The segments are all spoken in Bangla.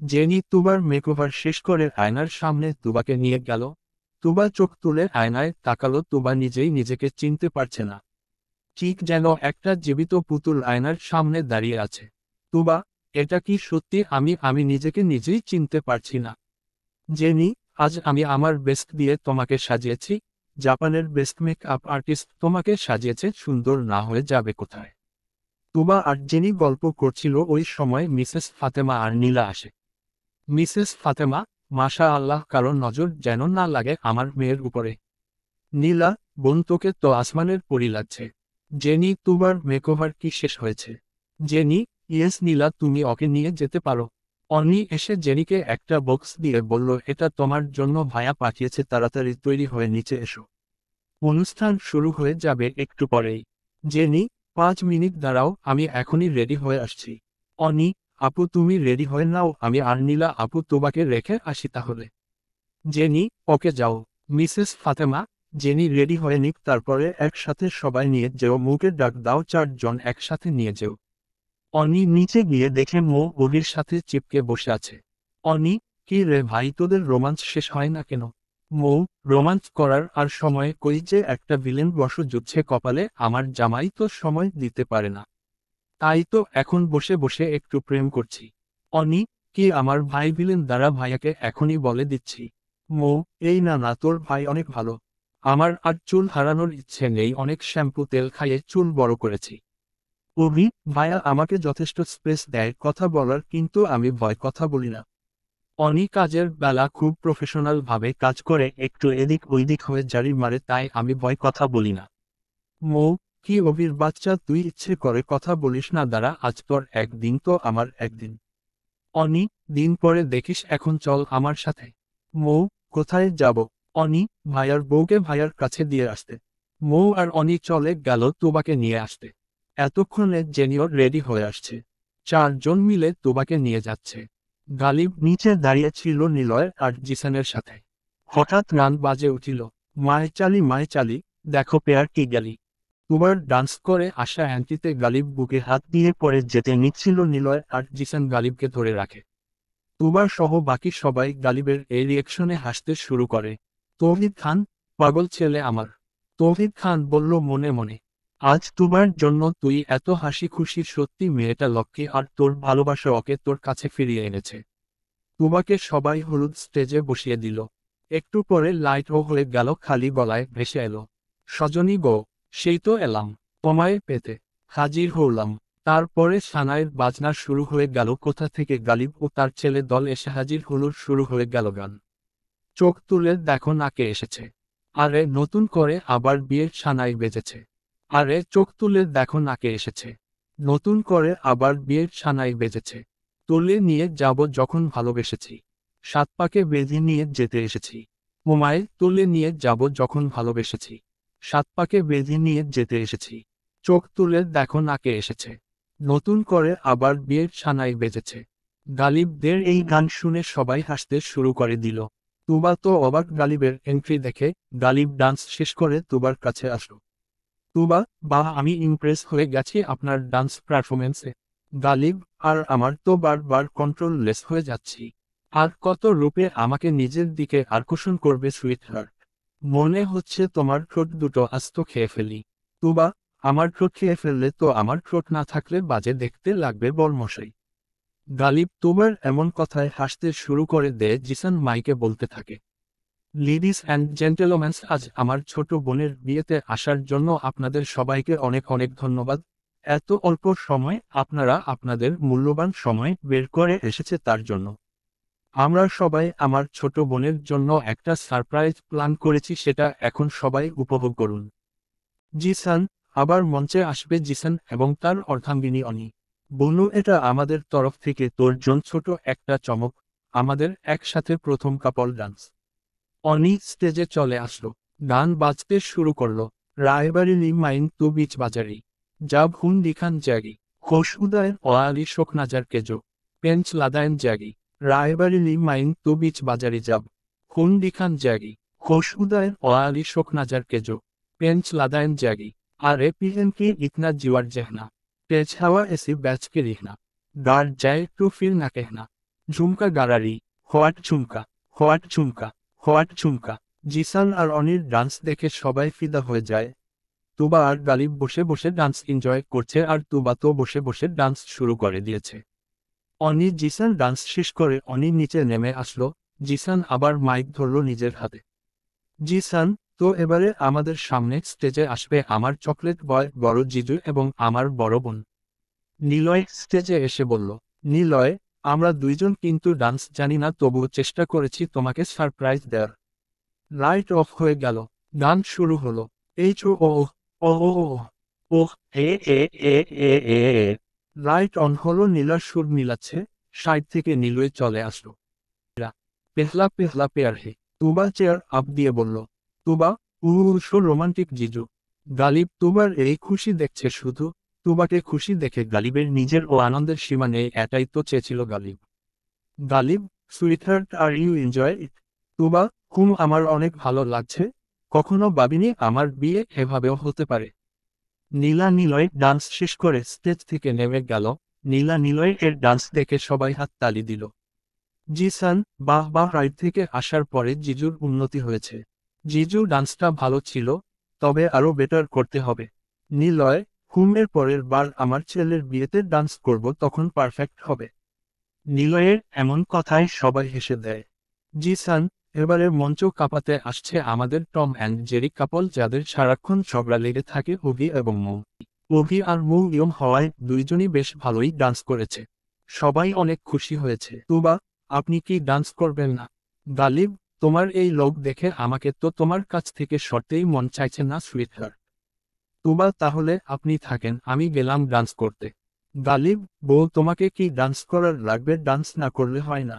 জেনি তুবার মেকওভার শেষ করে আয়নার সামনে তুবাকে নিয়ে গেল। তুবা চোখ তুলে আয়নায় তাকালো, তুবা নিজেই নিজেকে চিনতে পারছে না। ঠিক যেন একটা জীবিত পুতুল আয়নার সামনে দাঁড়িয়ে আছে। তুবা, এটা কি সত্যি? আমি নিজেকে নিজেই চিনতে পারছি না। জেনি, আজ আমি আমার বেস্ট দিয়ে তোমাকে সাজিয়েছি। জাপানের বেস্ট মেকআপ আর্টিস্ট তোমাকে সাজিয়েছে, সুন্দর না হয়ে যাবে কোথায়? তুবা আর জেনি গল্প করছিল, ওই সময় মিসেস ফাতেমা আর নীলা আসে। মিসেস ফাতেমা, মাশা আল্লাহ, কারো নজর যেন না লাগে আমার মেয়ের উপরে। নীলা, বোন, তোকে তো আসমানের পরী লাগছে। জেনি, তুবার মেকওভার কি শেষ হয়েছে? জেনি, ইয়েস নীলা, তুমি ওকে নিয়ে যেতে পারো। অনি এসে জেনিকে একটা বক্স দিয়ে বলল, এটা তোমার জন্য ভাইয়া পাঠিয়েছে, তাড়াতাড়ি তৈরি হয়ে নিচে এসো। অনুষ্ঠান শুরু হয়ে যাবে একটু পরেই। জেনি, 5 মিনিট দাঁড়াও, আমি এখনই রেডি হয়ে আসছি। অনি, আপু তুমি রেডি হয়ে নাও, আমি আর নীলা আপু তোমাকে রেখে আসি তাহলে। জেনি, ওকে যাও। মিসেস ফাতেমা, জেনি রেডি হয়ে নিক, তারপরে একসাথে সবাই নিয়ে যেও, মুখে ডাক দাও, 4 জন একসাথে নিয়ে যেও। অনি নিচে গিয়ে দেখে মো ওহির সাথে চিপকে বসে আছে। অনি, কি রে ভাই, তোদের রোমাঞ্চ শেষ হয় না কেন? মৌ, রোমাঞ্চ করার আর সময় কই, যে একটা ভিলেন বশ যুদ্ধে কপালে, আমার জামাই তো সময় দিতে পারে না। তাই তো এখন বসে বসে একটু প্রেম করছি। অনি, কি আমার ভাই ভিলেন? দ্বারা ভাইয়াকে এখনই বলে দিচ্ছি। মৌ, এই না না, তোর ভাই অনেক ভালো। আমার আর চুল হারানোর ইচ্ছে নেই, অনেক শ্যাম্পু তেল খাইয়ে চুল বড় করেছি। অভি, ভাইয়া আমাকে যথেষ্ট স্পেস দেয় কথা বলার, কিন্তু আমি ভয় কথা বলি না। অনি কাজের বেলা খুব প্রফেশনাল ভাবে কাজ করে, একটু এদিক ওইদিক হয়ে জারি মারে, তাই আমি ভয় কথা বলি না। মৌ, কি অভির বাচ্চা তুই ইচ্ছে করে কথা বলিস না, দাঁড়া, আজ তোর একদিন তো আমার একদিন। অনি, দিন পরে দেখিস, এখন চল আমার সাথে। মৌ, কোথায় যাব? অনি, ভাইয়ার বউকে ভাইয়ার কাছে দিয়ে আসতে। মৌ আর অনি চলে গেল তোবাকে নিয়ে আসতে। এতক্ষণে জেনিও রেডি হয়ে আসছে। 4 জন মিলে তোবাকে নিয়ে যাচ্ছে। গালিব নিচে দাঁড়িয়ে ছিল নিলয় আর জিসানের সাথে। হঠাৎ গান বাজে উঠিল, মায় চালি, দেখো পেয়ার কি গেলি। তুবার ডান্স করে আসা অ্যান্টিতে গালিব বুকে হাত দিয়ে পড়ে যেতে নিচ্ছিল, নিলয় আর জিসান গালিবকে ধরে রাখে। তুবার সহ বাকি সবাই গালিবের এই রিয়েকশনে হাসতে শুরু করে। তৌহিদ খান, পাগল ছেলে আমার। তৌহিদ খান বলল মনে মনে, আজ তুবার জন্য তুই এত হাসি খুশি, সত্যি মেয়েটা লক্ষ্মী, আর তোর ভালোবাসা ওকে তোর কাছে ফিরিয়ে এনেছে। তুবাকে সবাই হলুদ স্টেজে বসিয়ে দিল। একটু পরে লাইট ও হয়ে গেল, খালি গলায় ভেসে এলো, সজনী গো, সেই তো এলাম তোমায় পেতে, হাজির হলাম। তারপরে সানাইয়ের বাজনা শুরু হয়ে গেল, কোথা থেকে গালিব ও তার ছেলে দল এসে হাজির হলো, শুরু হয়ে গেল গান। চোখ তুলে দেখো নাকে এসেছে, আরে নতুন করে আবার বিয়ের সানাই বেজেছে। আরে চোখ তুলে দেখো নাকে এসেছে, নতুন করে আবার বিয়ের সানাই বেজেছে। তুলে নিয়ে যাব যখন ভালোবেসেছি, 7 পাকে বেঁধে নিয়ে যেতে এসেছি। মোমায় তুলে নিয়ে যাব যখন ভালোবেসেছি, 7 পাকে বেঁধে নিয়ে যেতে এসেছি। চোখ তুলে দেখো নাকে এসেছে, নতুন করে আবার বিয়ের সানাই বেজেছে। গালিবদের এই গান শুনে সবাই হাসতে শুরু করে দিল। তুবা তো অবাক গালিবের এন্ট্রি দেখে। গালিব ডান্স শেষ করে তুবার কাছে আসলো। তুবা, বাহ, আমি ইমপ্রেস হয়ে গেছি আপনার ডান্স পারফরমেন্সে। গালিব, আর আমার তো বারবার কন্ট্রোল লেস হয়ে যাচ্ছি। আর কত রূপে আমাকে নিজের দিকে আকর্ষণ করবে সুইট হার্ট। মনে হচ্ছে তোমার ঠোঁট দুটো আস্ত খেয়ে ফেলি। তুবা, আমার ঠোঁট খেয়ে ফেললে তো আমার ঠোঁট না থাকলে বাজে দেখতে লাগবে বলমশাই। গালিব তুবার এমন কথায় হাসতে শুরু করে দেয়। জিসান মাইকে বলতে থাকে, লেডিস অ্যান্ড জেন্টেলম্যানস, আজ আমার ছোট বোনের বিয়েতে আসার জন্য আপনাদের সবাইকে অনেক অনেক ধন্যবাদ। এত অল্প সময় আপনারা আপনাদের মূল্যবান সময় বের করে এসেছে তার জন্য। আমরা সবাই আমার ছোট বোনের জন্য একটা সারপ্রাইজ প্ল্যান করেছি, সেটা এখন সবাই উপভোগ করুন। জিসান, আবার মঞ্চে আসবে জিসান এবং তার অর্ধাঙ্গিনী অনি। বনু, এটা আমাদের তরফ থেকে তোর জন্য ছোট একটা চমক, আমাদের একসাথে প্রথম কাপল ডান্স। অনি স্টেজে চলে আসলো, গান বাজতে শুরু করলো। রায়বারিলি মাইন তু বিচ বাজারি, জাব হুন দিখান জ্যাগি, খোশ উদয়ন ওয়ালি শোক নাজার কেজো, পেঞ্চ লাদায়ন জ্যাগি। রায়বারিলি মাইন তু বিচ বাজারি, যাব হুন দিখান জ্যাগি, খোশ উদয়ন ওয়ালি শোক নাজার কেজো, পেঞ্চ লাদায়ন জ্যাগি। আরে পিহেন কি ইতনা জিওয়ার জেহনা, তেজ হাওয়া এসি ব্যাচ के रिहना, गार जाए टू फिर ना कहना। ঝুমকা গারারি, হোয়াট ঝুমকা, হোয়াট ঝুমকা, হোয়াট ঝুমকা। জিসান আর অনির ডান্স দেখে সবাই ফিদা হয়ে যায়। তুবা আর গালিব বসে বসে ডান্স এনজয় করছে আর তুবা তো বসে বসে ডান্স শুরু করে দিয়েছে। অনি জিসান ডান্স শেষ করে অনি নিচে নেমে আসলো। জিসান আবার মাইক ধরল নিজের হাতে। জিসান, তো এবারে আমাদের সামনে স্টেজে আসবে আমার চকলেট বয় বড় জিজু এবং আমার বড় বোন। নিলয় স্টেজে এসে বলল, নিলয়, আমরা দুইজন কিন্তু ডান্স জানি না, তবুও চেষ্টা করেছি তোমাকে সারপ্রাইজ দেওয়ার। লাইট অফ হয়ে গেল। গান শুরু হলো। এইচ ও ও ও ও ও ও এ এ এ এ এ এ। লাইট অন হলো, নীলার সুর মিলাচ্ছে। সাইড থেকে নীলয় চলে আসলো। পেহলা পেহলা পেয়ার হে। তুবা চেয়ার আপ দিয়ে বলল, তুবা, সো রোমান্টিক জিজু। গালিব তুবার এই খুশি দেখছে শুধু। তুবাকে খুশি দেখে গালিবের নিজের ও আনন্দের সীমা নেই, এটাই তো চেয়েছিল Ghalib. Ghalib, sweetheart, are you enjoy it? Tuba, আমার অনেক ভালো লাগছে। কখনো ভাবিনি আমার বিয়ে এভাবেও হতে পারে। নীলা নিলয় ডান্স শেষ করে স্টেজ থেকে নেমে গেল। নীলা নিলয় এর ডান্স দেখে সবাই হাত তালি দিল। জিসান, বাহ বাহ, রাইড থেকে আসার পরে জিজুর উন্নতি হয়েছে। জিজু ডান্সটা ভালো ছিল, তবে আরও বেটার করতে হবে। নিলয়, এর পরের বার আমার ছেলের বিয়েতে ডান্স করব, তখন পারফেক্ট হবে। নিলয়ের এমন কথায় সবাই হেসে দেয়। জিসান, এবারে মঞ্চ কাঁপাতে আসছে আমাদের টম অ্যান্ড জেরি কাপল, যাদের সারাক্ষণ ঝগড়া লেগে থাকে অভি এবং মৌ। অভি আর মৌ ইয়ং হওয়ায় দুইজনই বেশ ভালোই ডান্স করেছে। সবাই অনেক খুশি হয়েছে। তুবা, আপনি কি ডান্স করবেন না? গালিব, তোমার এই লোক দেখে আমাকে তো তোমার কাছ থেকে সরতেই মন চাইছে না সুইটহার্ট। তুবা, তাহলে আপনি থাকেন, আমি গেলাম ডান্স করতে। গালিব, বউ, তোমাকে কি ডান্স করার লাগবে? ডান্স না করলে হয় না।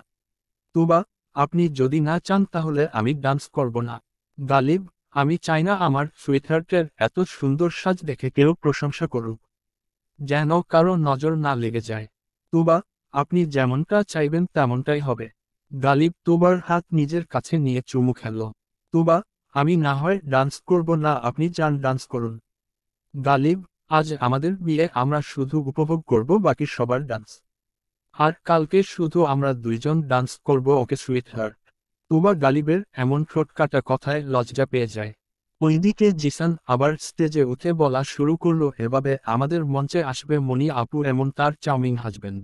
তুবা, আপনি যদি না চান তাহলে আমি ডান্স করব না। গালিব, আমি চাই না আমার সুইটহার্টের এত সুন্দর সাজ দেখে কেউ প্রশংসা করুক, যেন কারো নজর না লেগে যায়। তুবা, আপনি যেমনটা চাইবেন তেমনটাই হবে। গালিব তুবার হাত নিজের কাছে নিয়ে চুমু খেল। তুবা, আমি না হয় ডান্স করব না, আপনি চান ডান্স করুন। গালিব, আজ আমাদের বিয়ে, আমরা শুধু উপভোগ করব বাকি সবার ডান্স। আর কালকে শুধু আমরা দুইজন ডান্স করব, ওকে সুইটহার্ট? তুবা গালিবের এমন ঠোঁটকাটা কথায় লজ্জা পেয়ে যায়। ওইদিকে জিসান আবার স্টেজে উঠে বলা শুরু করলো, এভাবে আমাদের মঞ্চে আসবে মনি আপু এমন তার চাউমিন হাজবেন্ড।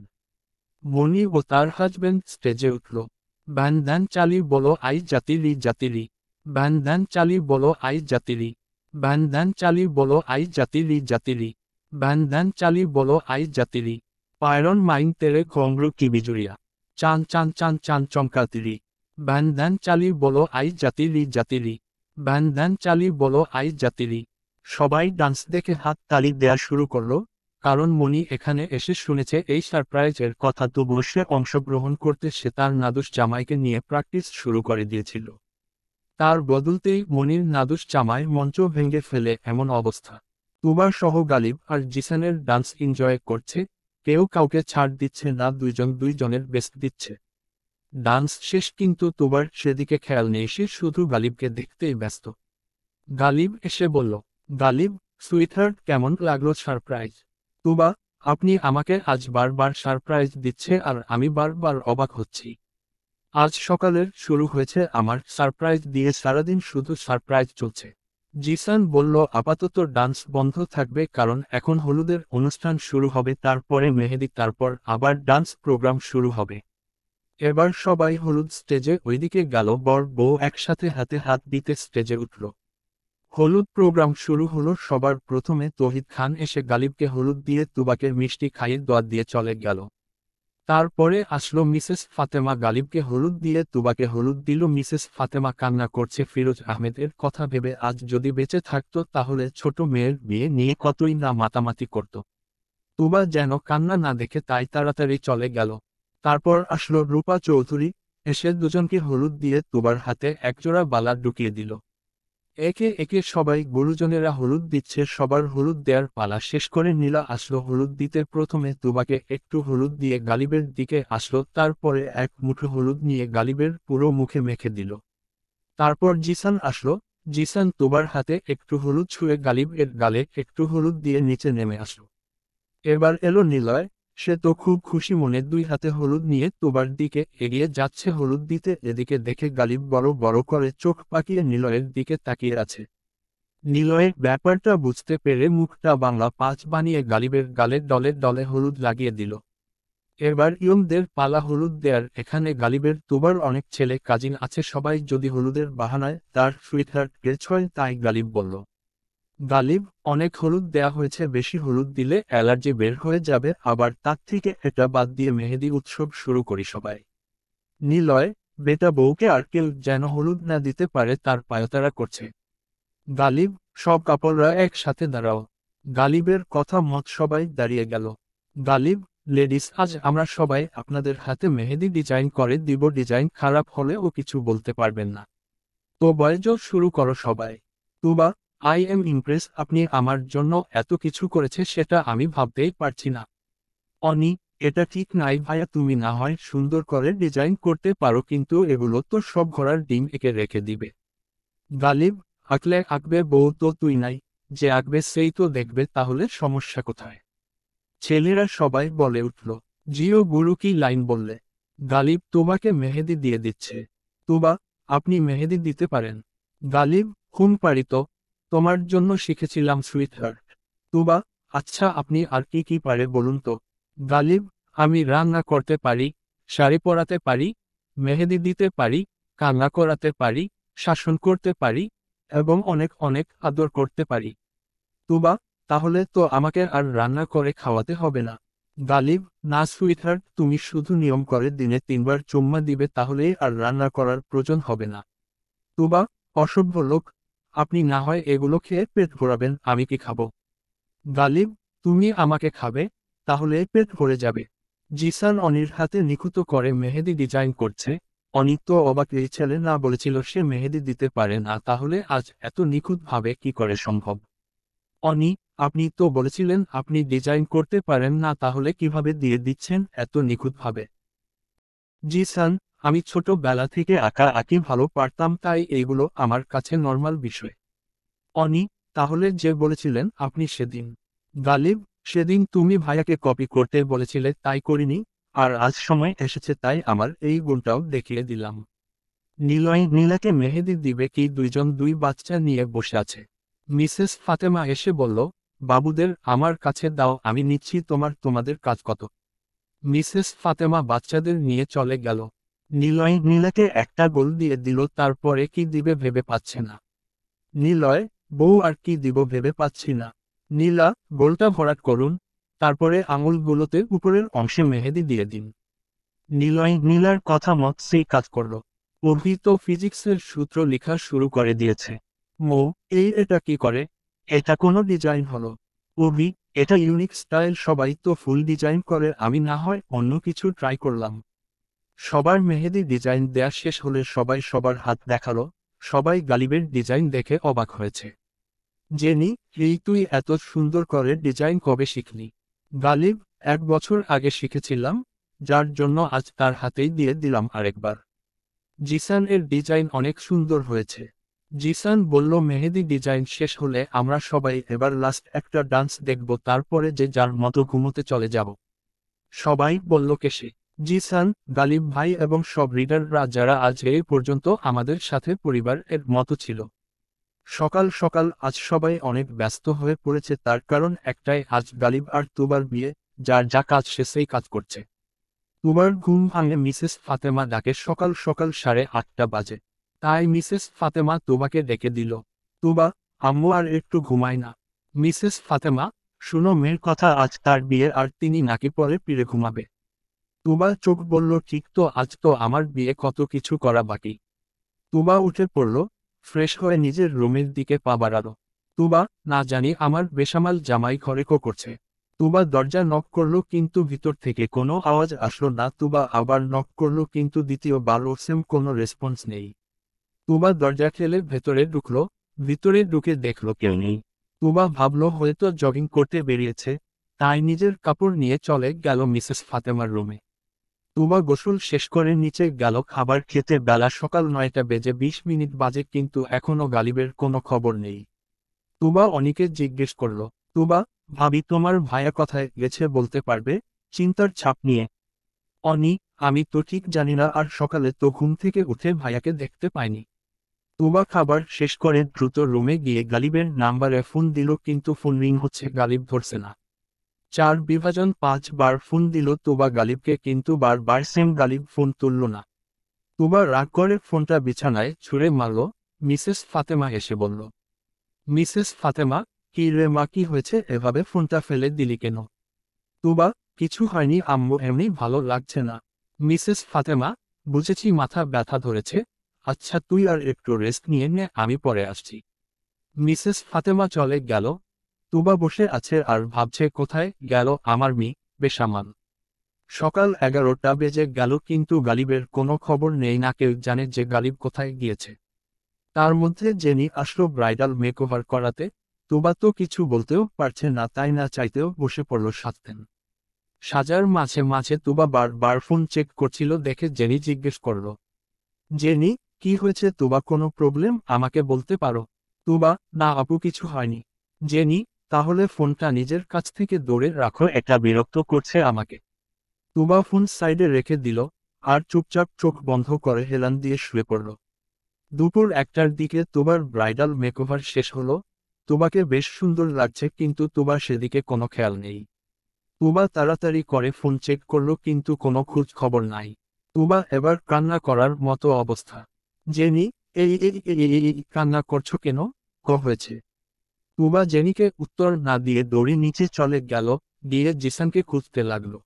মনি ও তার হাজবেন্ড স্টেজে উঠল। ব্যান দ্যান চালি বলো আই জাতিরি জাতিরি। ব্যান দ্যান চালি বলো আই জাতিরি। ব্যান দ্যান চালি বলো আই জাতিরি জাতিরি। ব্যান দ্যান চালি বলো আই জাতিরি। পায়রন মাইন তেরে ঘংরু কি বিজুরিয়া। চান চান চান চান চমকাতিরি। ব্যান দ্যান চালি বলো আই জাতিরি জাতিরি। ব্যান দ্যান চালি বলো আই জাতিরি। সবাই ডান্স দেখে হাত তালি দেয়া শুরু করলো, কারণ মনি এখানে এসে শুনেছে এই সারপ্রাইজের কথা, তো বসে অংশগ্রহণ করতে সে তার নাদুস জামাইকে নিয়ে প্র্যাকটিস শুরু করে দিয়েছিল। তার বদলতেই মনির নাদুস জামাই মঞ্চ ভেঙে ফেলে এমন অবস্থা। তুবার সহ গালিব আর জিসানের ডান্স এনজয় করছে, কেউ কাউকে ছাড় দিচ্ছে না, দুইজন দুইজনের বেস্ট দিচ্ছে। ডান্স শেষ, কিন্তু তুবার সেদিকে খেয়াল নেই, সে শুধু গালিবকে দেখতেই ব্যস্ত। গালিব এসে বলল, গালিব, সুইটহার্ট, কেমন লাগলো সারপ্রাইজ? তুবা, আপনি আমাকে আজ বারবার সারপ্রাইজ দিচ্ছে আর আমি বারবার অবাক হচ্ছি। আজ সকালের শুরু হয়েছে আমার সারপ্রাইজ দিয়ে, সারাদিন শুধু সারপ্রাইজ চলছে। জিসান বলল, আপাতত ডান্স বন্ধ থাকবে, কারণ এখন হলুদের অনুষ্ঠান শুরু হবে, তারপরে মেহেদি, তারপর আবার ডান্স প্রোগ্রাম শুরু হবে। এবার সবাই হলুদ স্টেজে ওইদিকে গেল, বর বউ একসাথে হাতে হাত দিতে স্টেজে উঠল। হলুদ প্রোগ্রাম শুরু হলো। সবার প্রথমে তৌহিদ খান এসে গালিবকে হলুদ দিয়ে তুবাকে মিষ্টি খাইয়ে দোয়া দিয়ে চলে গেল। তারপরে আসলো মিসেস ফাতেমা, গালিবকে হলুদ দিয়ে তুবাকে হলুদ দিল। মিসেস ফাতেমা কান্না করছে ফিরোজ আহমেদের কথা ভেবে, আজ যদি বেঁচে থাকতো তাহলে ছোট মেয়ের বিয়ে নিয়ে কতই না মাতামাতি করত। তুবা যেন কান্না না দেখে তাই তাড়াতাড়ি চলে গেল। তারপর আসলো রূপা চৌধুরী, এসে দুজনকে হলুদ দিয়ে তুবার হাতে একজোড়া বালা ঢুকিয়ে দিল। একে একে সবাই গুরুজনেরা হলুদ দিচ্ছে, সবার হলুদ দেওয়ার পালা শেষ করে নীলা আসলো হলুদ দিতে। প্রথমে তুবাকে একটু হলুদ দিয়ে গালিবের দিকে আসলো, তারপরে এক মুঠো হলুদ নিয়ে গালিবের পুরো মুখে মেখে দিল। তারপর জিসান আসলো। জিসান তুবার হাতে একটু হলুদ ছুঁয়ে গালিব এর গালে একটু হলুদ দিয়ে নিচে নেমে আসলো। এবার এলো নিলয়, সে তো খুব খুশি মনে 2 হাতে হলুদ নিয়ে তুবার দিকে এগিয়ে যাচ্ছে হলুদ দিতে, এদিকে দেখে গালিব বড় বড় করে চোখ পাকিয়ে নিলয়ের দিকে তাকিয়ে আছে। নিলয়ের ব্যাপারটা বুঝতে পেরে মুখটা বাংলা 5 বানিয়ে গালিবের গালে ডলে ডলে হলুদ লাগিয়ে দিল। এবার ইয়মদের পালা হলুদ দেয়ার। এখানে গালিবের তুবার অনেক ছেলে কাজিন আছে, সবাই যদি হলুদের বাহানায় তার সুইটহার্টকে ছয়, তাই গালিব বলল, গালিব, অনেক হলুদ দেয়া হয়েছে, বেশি হলুদ দিলে অ্যালার্জি বের হয়ে যাবে, আবার তার থেকে এটা বাদ দিয়ে মেহেদি উৎসব শুরু করি সবাই। নিলয়, বেটা বউকে আর কেউ যেন হলুদ না দিতে পারে তার পায়তারা করছে। গালিব, সব কাপড়রা একসাথে দাঁড়াও। গালিবের কথা মত সবাই দাঁড়িয়ে গেল। গালিব, লেডিস, আজ আমরা সবাই আপনাদের হাতে মেহেদি ডিজাইন করে দিব, ডিজাইন খারাপ হলে ও কিছু বলতে পারবেন না। তো বয়জোর শুরু করো সবাই। তুবা, আই এম ইমপ্রেস, আপনি আমার জন্য এত কিছু করেছে সেটা আমি ভাবতেই পারছি না। অনি, এটা ঠিক নাই ভাইয়া, তুমি না হয় সুন্দর করে ডিজাইন করতে পারো কিন্তু এগুলো তো সব ঘোড়ার ডিম এঁকে রেখে দিবে। গালিব, আঁকলে আঁকবে, বউ তো তুই নাই, যে আঁকবে সেই তো দেখবে, তাহলে সমস্যা কোথায়? ছেলেরা সবাই বলে উঠল। জিও গুরু কি লাইন বললে। গালিব, তোমাকে মেহেদি দিয়ে দিচ্ছে। তুবা, আপনি মেহেদি দিতে পারেন? গালিব, পারি তো, তোমার জন্য শিখেছিলাম সুইটহার্ট। তুবা, আচ্ছা আপনি আর কি কি পারে বলুন তো? গালিব, আমি রান্না করতে পারি, শাড়ি পরাতে পারি, মেহেদি দিতে পারি, কান্না করাতে পারি, শাসন করতে পারি, এবং অনেক অনেক আদর করতে পারি। তুবা, তাহলে তো আমাকে আর রান্না করে খাওয়াতে হবে না। গালিব, না সুইটহার্ট, তুমি শুধু নিয়ম করে দিনে 3বার চুম্মা দিবে, তাহলেই আর রান্না করার প্রয়োজন হবে না। তুবা, অসভ্য লোক, আপনি না হয় এগুলো খেয়ে পেট ভরাবেন, আমি কি খাবো? গালিব, তুমি আমাকে খাবে, তাহলে পেট ভরে যাবে। জিসান অনির হাতে নিখুঁত করে মেহেদি ডিজাইন করছে। অনি তো অবাক, এই ছেলে না বলেছিল সে মেহেদি দিতে পারে না, তাহলে আজ এত নিখুঁতভাবে কি করে সম্ভব? অনি, আপনি তো বলেছিলেন আপনি ডিজাইন করতে পারেন না, তাহলে কিভাবে দিয়ে দিচ্ছেন এত নিখুঁতভাবে? জিসান, আমি ছোটবেলা থেকে আঁকা আঁকি ভালো পারতাম, তাই এইগুলো আমার কাছে নর্মাল বিষয়। অনি, তাহলে যে বলেছিলেন আপনি সেদিন? গালিব, সেদিন তুমি ভাইয়াকে কপি করতে বলেছিলে তাই করিনি, আর আজ সময় এসেছে তাই আমার এই গুণটাও দেখিয়ে দিলাম। নিলয় নীলাকে মেহেদি দিবে কি, দুইজন 2 বাচ্চা নিয়ে বসে আছে। মিসেস ফাতেমা এসে বলল, বাবুদের আমার কাছে দাও, আমি নিচ্ছি, তোমাদের কাজ কত? মিসেস ফাতেমা বাচ্চাদের নিয়ে চলে গেল। নিলয় নীলাকে একটা গোল দিয়ে দিল, তারপরে কি দিবে ভেবে পাচ্ছে না। নিলয়, বউ আর কি দিব ভেবে পাচ্ছি না। নীলা, গোলটা ভরাট করুন, তারপরে আঙুলগুলোতে উপরের অংশে মেহেদি দিয়ে দিন। নিলয় নীলার কথা মত সেই কাজ করল। অভি তো ফিজিক্সের সূত্র লেখা শুরু করে দিয়েছে। মো, এটা কি করে? এটা কোনো ডিজাইন হলো? অভি, এটা ইউনিক স্টাইল, সবাই তো ফুল ডিজাইন করে, আমি না হয় অন্য কিছু ট্রাই করলাম। সবার মেহেদি ডিজাইন দেয়া শেষ হলে সবাই সবার হাত দেখালো। সবাই গালিবের ডিজাইন দেখে অবাক হয়েছে। জেনি, এই তুই এত সুন্দর করে ডিজাইন কবে শিখলি? গালিব, 1 বছর আগে শিখেছিলাম, যার জন্য আজ তার হাতেই দিয়ে দিলাম আরেকবার। জিসান, এর ডিজাইন অনেক সুন্দর হয়েছে। জিসান বলল, মেহেদি ডিজাইন শেষ হলে আমরা সবাই এবার লাস্ট একটা ডান্স দেখব, তারপরে যে যার মতো ঘুমোতে চলে যাব। সবাই বলল কেসে। জিসান, গালিব ভাই এবং সব রিডাররা যারা আজ এই পর্যন্ত আমাদের সাথে পরিবার এর মতো ছিল। সকাল সকাল আজ সবাই অনেক ব্যস্ত হয়ে পড়েছে, তার কারণ একটাই, আজ গালিব আর তুবার বিয়ে, যার যা কাজ সে সেই কাজ করছে। তুবার ঘুম ভাঙে মিসেস ফাতেমা ডাকে, সকাল সকাল 8:30 বাজে। তাই মিসেস ফাতেমা তুবাকে ডেকে দিল। তুবা, আম্মু আর একটু ঘুমায় না? মিসেস ফাতেমা, শুনো মেয়ের কথা, আজ তার বিয়ে আর তিনি নাকি পরে পিড়ে ঘুমাবে। তুবা চোখ বলল, ঠিক তো, আজ তো আমার বিয়ে, কত কিছু করা বাকি। তুবা উঠে পড়ল, ফ্রেশ হয়ে নিজের রুমের দিকে পা বাড়ালো। তুবা, না জানি আমার বেসামাল জামাই ঘরে করছে। তুবা দরজা নক করলো কিন্তু ভিতর থেকে কোনো আওয়াজ আসলো না। তুবা আবার নক করলো কিন্তু দ্বিতীয়বারও সেম কোনো রেসপন্স নেই। তুবা দরজা ঠেলে ভেতরে ঢুকলো। ভিতরে ঢুকে দেখলো কেউ নেই। তুবা ভাবলো হয়তো জগিং করতে বেরিয়েছে, তাই নিজের কাপড় নিয়ে চলে গেল মিসেস ফাতেমার রুমে। তুবা গোসল শেষ করে নিচে গেল খাবার খেতে। বেলা সকাল 9:20 বাজে কিন্তু এখনো গালিবের কোনো খবর নেই। তুবা অনিকে জিজ্ঞেস করল, তুবা ভাবি, তোমার ভাইয়া কোথায় গেছে বলতে পারবে? চিন্তার ছাপ নিয়ে। অনি, আমি তো ঠিক জানি না, আর সকালে তো ঘুম থেকে উঠে ভাইয়াকে দেখতে পাইনি। তুবা খাবার শেষ করে দ্রুত রুমে গিয়ে গালিবের নাম্বারে ফোন দিল, কিন্তু ফোন রিং হচ্ছে, গালিব ধরছে না। 4/5 বার ফোন দিল তুবা গালিবকে, কিন্তু বারবার সেম, গালিব ফোন তুলল না। তুবা রাগ করে ফোনটা বিছানায় ছুঁড়ে মারল। মিসেস ফাতেমা এসে বলল, মিসেস ফাতেমা, কি রে মা, কি হয়েছে, এভাবে ফোনটা ফেলে দিলি কেন? তুবা, কিছু হয়নি আম্মু, এমনি ভালো লাগছে না। মিসেস ফাতেমা, বুঝেছি মাথা ব্যথা ধরেছে। আচ্ছা তুই আর একটু রেস্ট নিয়ে নে, আমি পরে আসছি। মিসেস ফাতেমা চলে গেল। তুবা বসে আছে আর ভাবছে, কোথায় গেল আমার বেসামাল। সকাল 11টা বেজে গেল, কিন্তু গালিবের কোনো খবর নেই, না কেউ জানে যে গালিব কোথায় গিয়েছে। তার মধ্যে জেনি আসলো ব্রাইডাল মেকওভার করাতে। তুবা তো কিছু বলতেও পারছে না, তাই না চাইতেও বসে পড়ল সাজতেন। সাজার মাঝে মাঝে তুবা বারবার ফোন চেক করছিল, দেখে জেনি জিজ্ঞেস করল, জেনি, কি হয়েছে তুবা, কোনো প্রবলেম, আমাকে বলতে পারো? তুবা, না আপু, কিছু হয়নি। জেনি, তাহলে ফোনটা নিজের কাছ থেকে দূরে রাখো, এটা বিরক্ত করছে আমাকে। তুবা ফোন সাইডে রেখে দিল আর চুপচাপ চোখ বন্ধ করে হেলান দিয়ে শুয়ে পড়ল। দুপুর 1টার দিকে তুবার ব্রাইডাল মেকওভার শেষ হলো। তুবাকে বেশ সুন্দর লাগছে, কিন্তু তুবার সেদিকে কোনো খেয়াল নেই। তুবা তাড়াতাড়ি করে ফোন চেক করলো, কিন্তু কোনো খোঁজ খবর নাই। তুবা এবার কান্না করার মতো অবস্থা। জেনি, এই এই এই এই এই কান্না করছো কেন, হয়েছে? তুবা জেনিকে উত্তর না দিয়ে দড়ি নিচে চলে গেল, গিয়ে জিসানকে খুঁজতে লাগলো।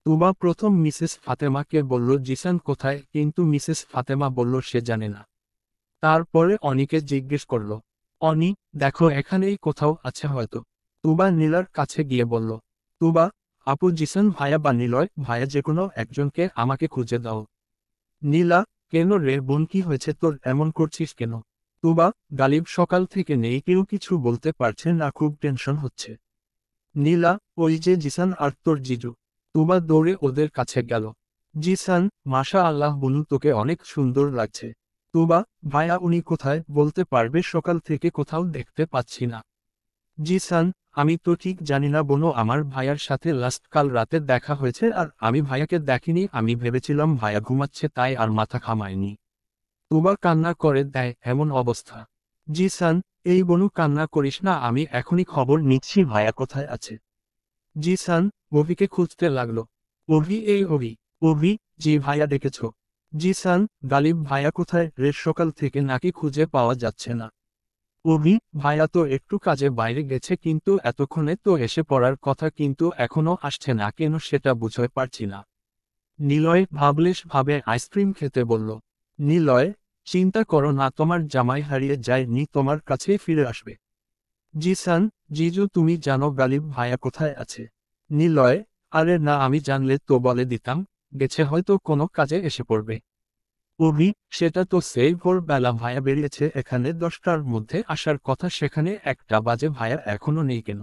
তুবা প্রথম মিসেস ফাতেমাকে বলল জিসান কোথায়, কিন্তু মিসেস ফাতেমা বলল সে জানে না। তারপরে অনিকে জিজ্ঞেস করল, অনি, দেখো এখানেই কোথাও আছে হয়তো। তুবা নীলার কাছে গিয়ে বলল, তুবা, আপু জিসান ভাইয়া বা নিলয় ভাইয়া, যে কোনো একজনকে আমাকে খুঁজে দাও। নীলা, কেন রে বোন, কি হয়েছে তোর, এমন করছিস কেন? তুবা, গালিব সকাল থেকে নেই, কেউ কিছু বলতে পারছে না, খুব টেনশন হচ্ছে। নীলা, ওই যে জিসান আর তোর জিজু। তুবা দৌড়ে ওদের কাছে গেল। জিসান, মাশা আল্লাহ বুনু, তোকে অনেক সুন্দর লাগছে। তুবা, ভাইয়া উনি কোথায়, বলতে পারবে, সকাল থেকে কোথাও দেখতে পাচ্ছি না। জিসান, আমি তো ঠিক জানি না বোনো, আমার ভাইয়ার সাথে লাস্ট কাল রাতে দেখা হয়েছে, আর আমি ভাইয়াকে দেখিনি, আমি ভেবেছিলাম ভাইয়া ঘুমাচ্ছে, তাই আর মাথা ঘামায়নি। তুবা কান্না করে দেয়, এমন অবস্থা। জিসান, এই বনু কান্না করিস না, আমি এখনই খবর নিচ্ছি ভাইয়া কোথায় আছে। জিসান অভিকে খুঁজতে লাগলো। অভি, এই অভি। অভি, জি ভাইয়া ডেকেছ? জিসান, গালিব ভাইয়া কোথায় রে, সকাল থেকে নাকি খুঁজে পাওয়া যাচ্ছে না। অভি, ভাইয়া তো একটু কাজে বাইরে গেছে, কিন্তু এতক্ষণে তো এসে পড়ার কথা, কিন্তু এখনো আসছে না কেন সেটা বুঝতে পারছি না। নিলয় ভাবলেশ ভাবে আইসক্রিম খেতে বলল। নিলয়, চিন্তা করো না, তোমার জামাই হারিয়ে যায়নি, তোমার কাছে ফিরে আসবে। জিসান, জিজু তুমি জানো গালিব ভাইয়া কোথায় আছে? নিলয়, আরে না, আমি জানলে তো বলে দিতাম, গেছে হয়তো কোনো কাজে এসে পড়বে। অভি, সেটা তো সেই ভোরবেলা ভাইয়া বেরিয়েছে, এখানে 10টার মধ্যে আসার কথা, সেখানে 1টা বাজে, ভাইয়া এখনো নেই কেন?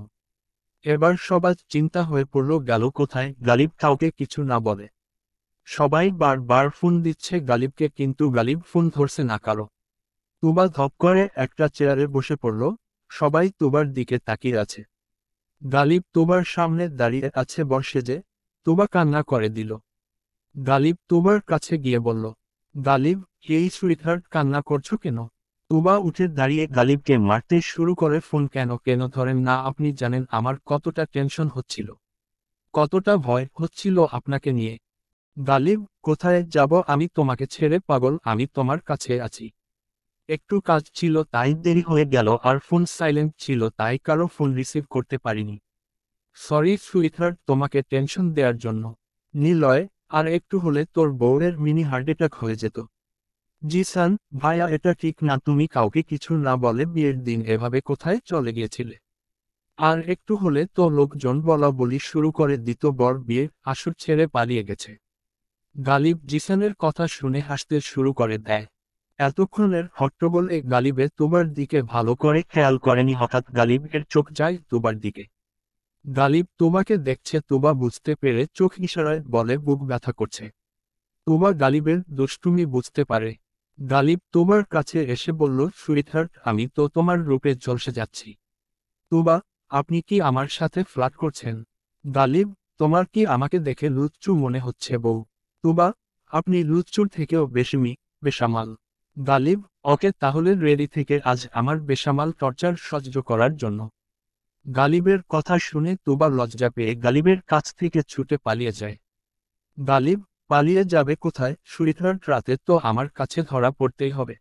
এবার সবার চিন্তা হয়ে পড়ল, গেল কোথায় গালিব, কাউকে কিছু না বলে। সবাই বারবার ফোন দিচ্ছে গালিবকে, কিন্তু গালিব ফোন ধরছে না কারো। তুবা ধপ করে একটা চেয়ারে বসে পড়ল। সবাই তুবার দিকে তাকিয়ে আছে। গালিব তুবার সামনে দাঁড়িয়ে আছে বর্ষে যে। তুবা কান্না করে দিল। গালিব তুবার কাছে গিয়ে বলল, গালিব, এই সুইটহার্ট, কান্না করছো কেন? তুবা উঠে দাঁড়িয়ে গালিবকে মারতে শুরু করে, ফোন কেন কেন ধরেন না, আপনি জানেন আমার কতটা টেনশন হচ্ছিল, কতটা ভয় হচ্ছিল আপনাকে নিয়ে। গালিব, কোথায় যাব আমি তোমাকে ছেড়ে, পাগল, আমি তোমার কাছে আছি। একটু কাজ ছিল তাই দেরি হয়ে গেল, আর ফোন সাইলেন্ট ছিল তাই কারো ফোন রিসিভ করতে পারিনি। সরি সুইটহার্ট, তোমাকে টেনশন দেওয়ার জন্য। নিলয়, আর একটু হলে তোর বউয়ের মিনি হার্ট অ্যাটাক হয়ে যেত। জিসান, ভাইয়া এটা ঠিক না, তুমি কাউকে কিছু না বলে বিয়ের দিন এভাবে কোথায় চলে গিয়েছিলে? আর একটু হলে তো লোকজন বলা বলি শুরু করে দিত, বর বিয়ে আসর ছেড়ে পালিয়ে গেছে। গালিব জিসানের কথা শুনে হাসতে শুরু করে দেয়। এতক্ষণের হট্টগোলে গালিবে তুবার দিকে ভালো করে খেয়াল করেনি, হঠাৎ গালিবের চোখ যায় তুবার দিকে। গালিব তুবাকে দেখছে, তুবা বুঝতে পেরে চোখ ইশারায় বলে বুক ব্যথা করছে। তুবা গালিবের দুষ্টুমি বুঝতে পারে। গালিব তুবার কাছে এসে বলল, সুইটহার্ট, আমি তো তোমার রূপে ঝলসে যাচ্ছি। তুবা, আপনি কি আমার সাথে ফ্লার্ট করছেন? গালিব, তোমার কি আমাকে দেখে লুচ্চু মনে হচ্ছে বউ? তুবা, আপনি লুচ্চুর থেকেও বেসামাল। গালিব, ওকে তাহলে রেডি থেকে আজ আমার বেসামাল টর্চার সহ্য করার জন্য। গালিবের কথা শুনে তুবা লজ্জা পেয়ে গালিবের কাছ থেকে ছুটে পালিয়ে যায়। গালিব, পালিয়ে যাবে কোথায়? সুইটহার্ট, রাতে তো আমার কাছে ধরা পড়তেই হবে।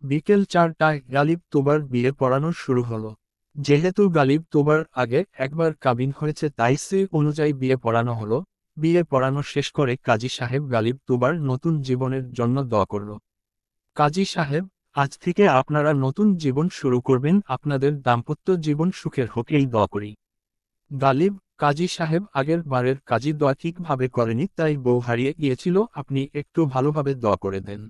বিকেল 4টায় গালিব তুবার বিয়ে পড়ানো শুরু হলো। যেহেতু গালিব তুবার আগে একবার কাবিন হয়েছে তাই সে অনুযায়ী বিয়ে পড়ানো হলো। বিয়ে পড়ানো শেষ করে কাজী সাহেব গালিব তুবার নতুন জীবনের জন্য দোয়া করল। কাজী সাহেব, আজ থেকে আপনারা নতুন জীবন শুরু করবেন, আপনাদের দাম্পত্য জীবন সুখের হোক এই দোয়া করি। গালিব, কাজী সাহেব আগের বারের কাজী দোয়া ঠিকভাবে করেনি তাই বউ হারিয়ে গিয়েছিল, আপনি একটু ভালোভাবে দোয়া করে দেন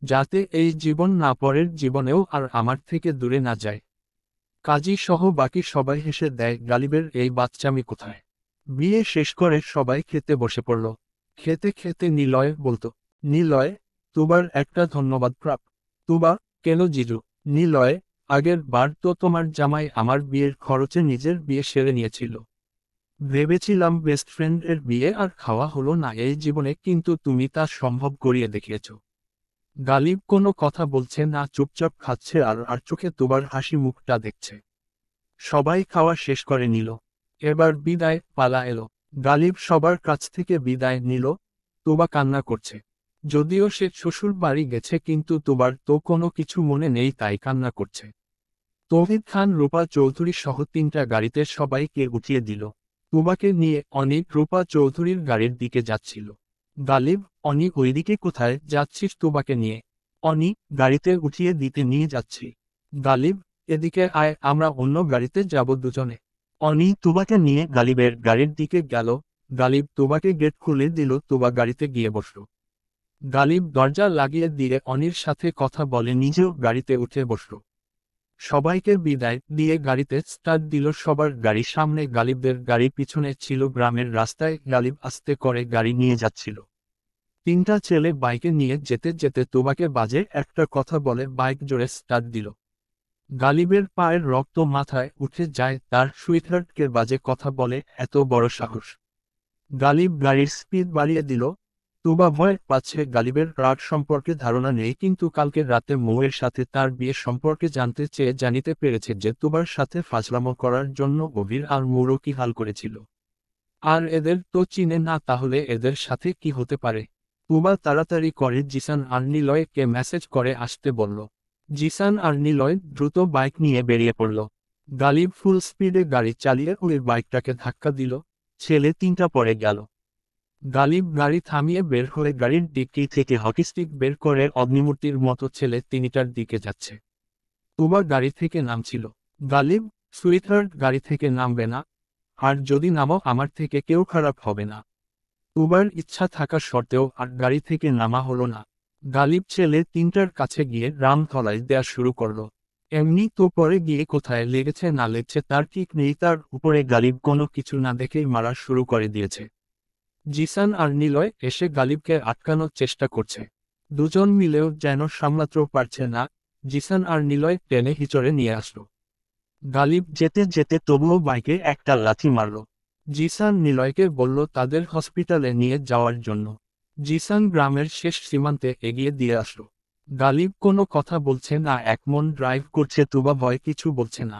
যাতে এই জীবন না পরের জীবনেও আর আমার থেকে দূরে না যায়। কাজী সহ বাকি সবাই হেসে দেয় গালিবের এই বাচ্চামি কোথায়। বিয়ে শেষ করে সবাই খেতে বসে পড়ল। খেতে খেতে নিলয় বলতো, নিলয়, তুবার একটা ধন্যবাদ প্রাপ্য। তুবা, কেন জিজু? নিলয়, আগের বার তো তোমার জামাই আমার বিয়ের খরচে নিজের বিয়ে সেরে নিয়েছিল। ভেবেছিলাম বেস্ট ফ্রেন্ডের বিয়ে আর খাওয়া হলো না এই জীবনে, কিন্তু তুমি তা সম্ভব করিয়ে দেখিয়েছ। গালিব কোনো কথা বলছে না, চুপচাপ খাচ্ছে আর আর চোখে তুবার হাসি মুখটা দেখছে। সবাই খাওয়া শেষ করে নিল। এবার বিদায় পালা এলো। গালিব সবার কাছ থেকে বিদায় নিল। তুবা কান্না করছে। যদিও সে শ্বশুর বাড়ি গেছে কিন্তু তুবার তো কোনো কিছু মনে নেই তাই কান্না করছে। তৌহিদ খান রূপা চৌধুরী সহ 3টা গাড়িতে সবাইকে উঠিয়ে দিল। তুবাকে নিয়ে অনিক রূপা চৌধুরীর গাড়ির দিকে যাচ্ছিল। গালিব, অনি ওইদিকে কোথায় যাচ্ছিস তুবাকে নিয়ে? অনি, গাড়িতে উঠিয়ে দিতে নিয়ে যাচ্ছি। গালিব, এদিকে আয়, আমরা অন্য গাড়িতে যাব দুজনে। অনি তুবাকে নিয়ে গালিবের গাড়ির দিকে গেল। গালিব তুবাকে গেট খুলে দিল, তুবা গাড়িতে গিয়ে বসল। গালিব দরজা লাগিয়ে দিয়ে অনির সাথে কথা বলে নিজেও গাড়িতে উঠে বসল। সবাইকে বিদায় দিয়ে গাড়িতে স্টার্ট দিল। সবার গাড়ি সামনে, গালিবদের গাড়ি পিছনে ছিল। গ্রামের রাস্তায় গালিব আস্তে করে গাড়ি নিয়ে যাচ্ছিল। 3টা ছেলে বাইকে নিয়ে যেতে যেতে তুবাকে বাজে একটা কথা বলে বাইক জোরে স্টার্ট দিল। গালিবের পায়ের রক্ত মাথায় উঠে যায়, তার সুইটহার্টকে বাজে কথা বলে এত বড় সাহস। গালিব গাড়ির স্পিড বাড়িয়ে দিল। তুবা ভয় পাচ্ছে। গালিবের রাগ সম্পর্কে ধারণা নেই কিন্তু কালকের রাতে মৌয়ের সাথে তার বিয়ে সম্পর্কে জানতে চেয়ে জানিতে পেরেছে যে তুবার সাথে ফাজলামো করার জন্য গভীর আর মৌরও কি হাল করেছিল। আর এদের তো চিনে না, তাহলে এদের সাথে কি হতে পারে? তুবা তাড়াতাড়ি করে জিসান আর নিলয়কে মেসেজ করে আসতে বলল। জিসান আর নিলয় দ্রুত বাইক নিয়ে বেরিয়ে পড়ল। গালিব ফুল স্পিডে গাড়ি চালিয়ে ওই বাইকটাকে ধাক্কা দিল। ছেলে 3টা পড়ে গেল। গালিব গাড়ি থামিয়ে বের হয়ে গাড়ির ডিক্কি থেকে হকিস্টিক বের করে অগ্নিমূর্তির মতো ছেলে 3টার দিকে যাচ্ছে। তুবা গাড়ি থেকে নামছিল। গালিব, সুইটহার্ট গাড়ি থেকে নামবে না, আর যদি নামো আমার থেকে কেউ খারাপ হবে না। তুবার ইচ্ছা থাকা সত্ত্বেও আর গাড়ি থেকে নামা হলো না। গালিব ছেলে 3টার কাছে গিয়ে রাম থলাই দেয়া শুরু করলো। এমনি তো পরে গিয়ে কোথায় লেগেছে না লেগেছে তার ঠিক নেই, তার উপরে গালিব কোনো কিছু না দেখেই মারা শুরু করে দিয়েছে। জিসান আর নিলয় এসে গালিবকে আটকানোর চেষ্টা করছে। দুজন মিলেও যেন সামলাতে পারছে না। জিসান আর নিলয় টেনে হিচড়ে নিয়ে আসলো। গালিব যেতে যেতে তবুও বাইকে একটা লাথি মারল। জিসান নিলয়কে বলল তাদের হসপিটালে নিয়ে যাওয়ার জন্য। জিসান গ্রামের শেষ সীমান্তে এগিয়ে দিয়ে আসলো। গালিব কোনো কথা বলছে না, একমন ড্রাইভ করছে। তুবা ভয় কিছু বলছে না।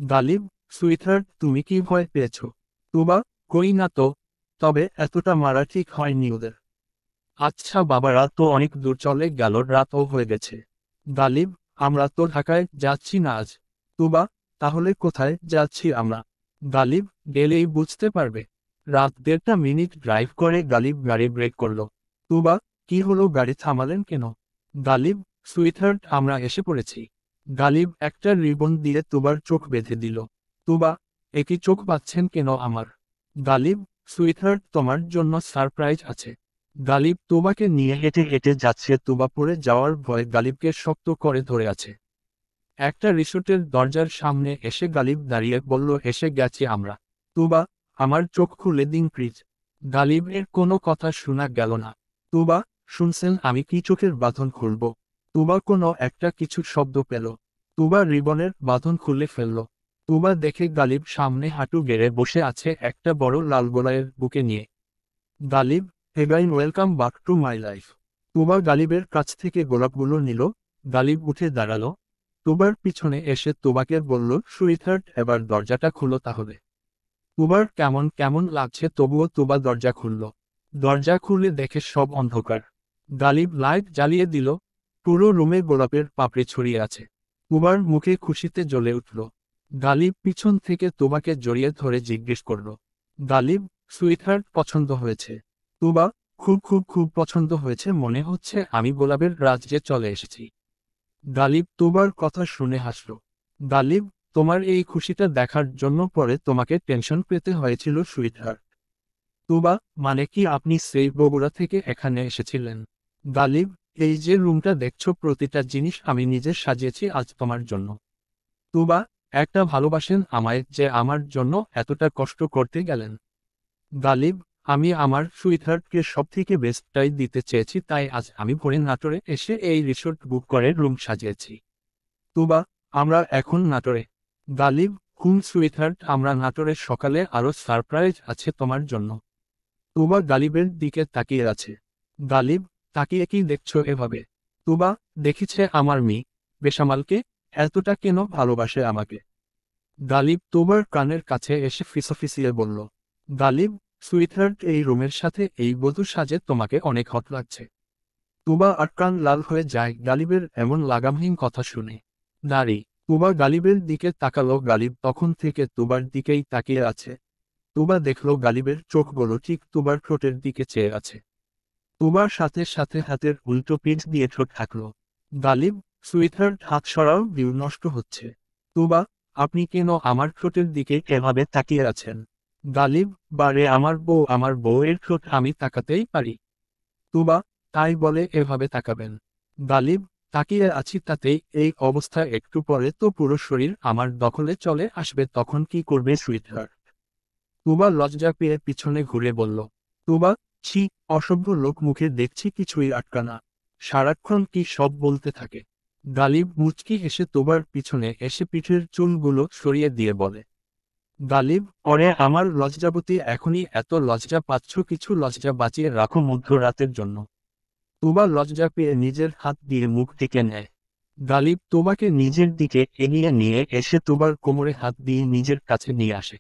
গালিব, সুইটহার্ট তুমি কি ভয় পেয়েছ? তুবা, কই না তো, তবে এতটা মারা ঠিক হয়নি ওদের। আচ্ছা বাবারা তো অনেক দূর চলে গেল, রাতও হয়ে গেছে। গালিব, আমরা তো ঢাকায় যাচ্ছি না আজ। তুবা, তাহলে কোথায় যাচ্ছি আমরা? গালিব, গেলেই বুঝতে পারবে। রাত 1.5 মিনিট ড্রাইভ করে গালিব গাড়ি ব্রেক করল। তুবা, কি হলো, গাড়ি থামালেন কেন? গালিব, সুইটহার্ট আমরা এসে পড়েছি। গালিব একটা রিবন দিয়ে তুবার চোখ বেঁধে দিল। তুবা, একই চোখ বাঁধছেন কেন আমার? গালিব, সুইটহার্ট তোমার জন্য সারপ্রাইজ আছে। গালিব তুবাকে নিয়ে হেঁটে হেঁটে যাচ্ছে। তুবা পড়ে যাওয়ার ভয় গালিবকে শক্ত করে ধরে আছে। একটা রিসোর্টের দরজার সামনে এসে গালিব দাঁড়িয়ে বলল এসে গেছি আমরা। তুবা, আমার চোখ খুলে দিন প্লিজ। গালিবের কোনো কথা শোনা গেল না। তুবা, শুনছেন আমি কি চোখের বাঁধন খুলব? তুবা কোনো একটা কিছু শব্দ পেল। তুবা রিবনের বাঁধন খুলে ফেলল। তুবা দেখে গালিব সামনে হাঁটু গেড়ে বসে আছে একটা বড় লাল গোলাপের বুকে নিয়ে। Ghalib, again welcome back to my life. Tuba গালিবের কাছ থেকে গোলাপগুলো নিল। গালিব উঠে দাঁড়ালো। তুবার পিছনে এসে তুবাকে বলল, সুইটহার্ট, এবার দরজাটা খুলো তাহলে। তুবার কেমন কেমন লাগছে, তবুও তুবা দরজা খুলল। দরজা খুলে দেখে সব অন্ধকার। গালিব লাইট জ্বালিয়ে দিল। পুরো রুমে গোলাপের পাপড়ি ছড়িয়ে আছে। তুবার মুখে খুশিতে জ্বলে উঠল। গালিব পিছন থেকে তুবাকে জড়িয়ে ধরে জিজ্ঞেস করল, গালিব, সুইটহার্ট পছন্দ হয়েছে? তুবা, খুব খুব খুব পছন্দ হয়েছে, মনে হচ্ছে আমি গোলাপের রাজ্যে চলে এসেছি। গালিব তুবার কথা শুনে হাসল। গালিব, তোমার এই খুশিটা দেখার জন্য পরে তোমাকে টেনশন পেতে হয়েছিল সুইটহার্ট। তুবা, মানে কি আপনি সেই বগুড়া থেকে এখানে এসেছিলেন? গালিব, এই যে রুমটা দেখছো, প্রতিটা জিনিস আমি নিজে সাজিয়েছি আজ তোমার জন্য। তুবা, একটা ভালোবাসেন আমায় যে আমার জন্য এতটা কষ্ট করতে গেলেন? গালিব, আমি আমার সুইটহার্টকে সবথেকে বেস্টটাই দিতে চেয়েছি, তাই আজ আমি ভোরে নাটোরে এসে এই রিসোর্ট বুক করে রুম সাজিয়েছি। তুবা, আমরা এখন নাটোরে? গালিব, সুইটহার্ট, আমরা নাটোরে, সকালে আরো সারপ্রাইজ আছে তোমার জন্য। তুবা গালিবের দিকে তাকিয়ে আছে। গালিব, তাকিয়ে কি দেখছো এভাবে? তুবা, দেখিছে আমার মেয়ে বেসামালকে, এতটা কেন ভালোবাসে আমাকে? গালিব তুবার কানের কাছে এসে ফিসফিসিয়ে বলল, গালিব, সুইটহার্ট, এই রুমের সাথে এই বধূ সাজে তোমাকে অনেক হট লাগছে। তুবা আর কান লাল হয়ে যায় গালিবের এমন লাগামহীন কথা শুনে। নারী। তুবা গালিবের দিকে তাকালো। গালিব তখন থেকে তুবার দিকেই তাকিয়ে আছে। তুবা দেখল গালিবের চোখগুলো ঠিক তুবার ঠোঁটের দিকে চেয়ে আছে। তুবার সাথে সাথে হাতের উল্টো পিঠ দিয়ে ঠোঁট থাকল। গালিব, সুইটহার্ট, হাত সরাও, ভিউ নষ্ট হচ্ছে। তুবা, আপনি কেন আমার ঠোঁটের দিকে এভাবে তাকিয়ে আছেন? গালিব, বারে আমার বউয়ের ঠোঁট আমি তাকাতেই পারি। তুবা, তাই বলে এভাবে তাকাবেন? গালিব, তাকিয়ে আছি তাতেই এই অবস্থা, একটু পরে তো পুরো শরীর আমার দখলে চলে আসবে, তখন কি করবে সুইটহার্ট? তুবা লজ্জা পেয়ে পিছনে ঘুরে বলল, তুবা, ছি, অসভ্য লোক, মুখে দেখছি কিছুই আটকানা, সারাক্ষণ কি সব বলতে থাকে। গালিব মুচকি হেসে তুবার পিছনে এসে পিঠের চুলগুলো সরিয়ে দিয়ে বলে, গালিব, ওরে আমার লজ্জাবতী, এখনই এত লজ্জা পাচ্ছ? কিছু লজ্জা বাঁচিয়ে রাখো মধ্যরাতের জন্য। তুবা লজ্জা পেয়ে নিজের হাত দিয়ে মুখ ঢেকে নেয়। গালিব তুবাকে নিজের দিকে এগিয়ে নিয়ে এসে তুবার কোমরে হাত দিয়ে নিজের কাছে নিয়ে আসে।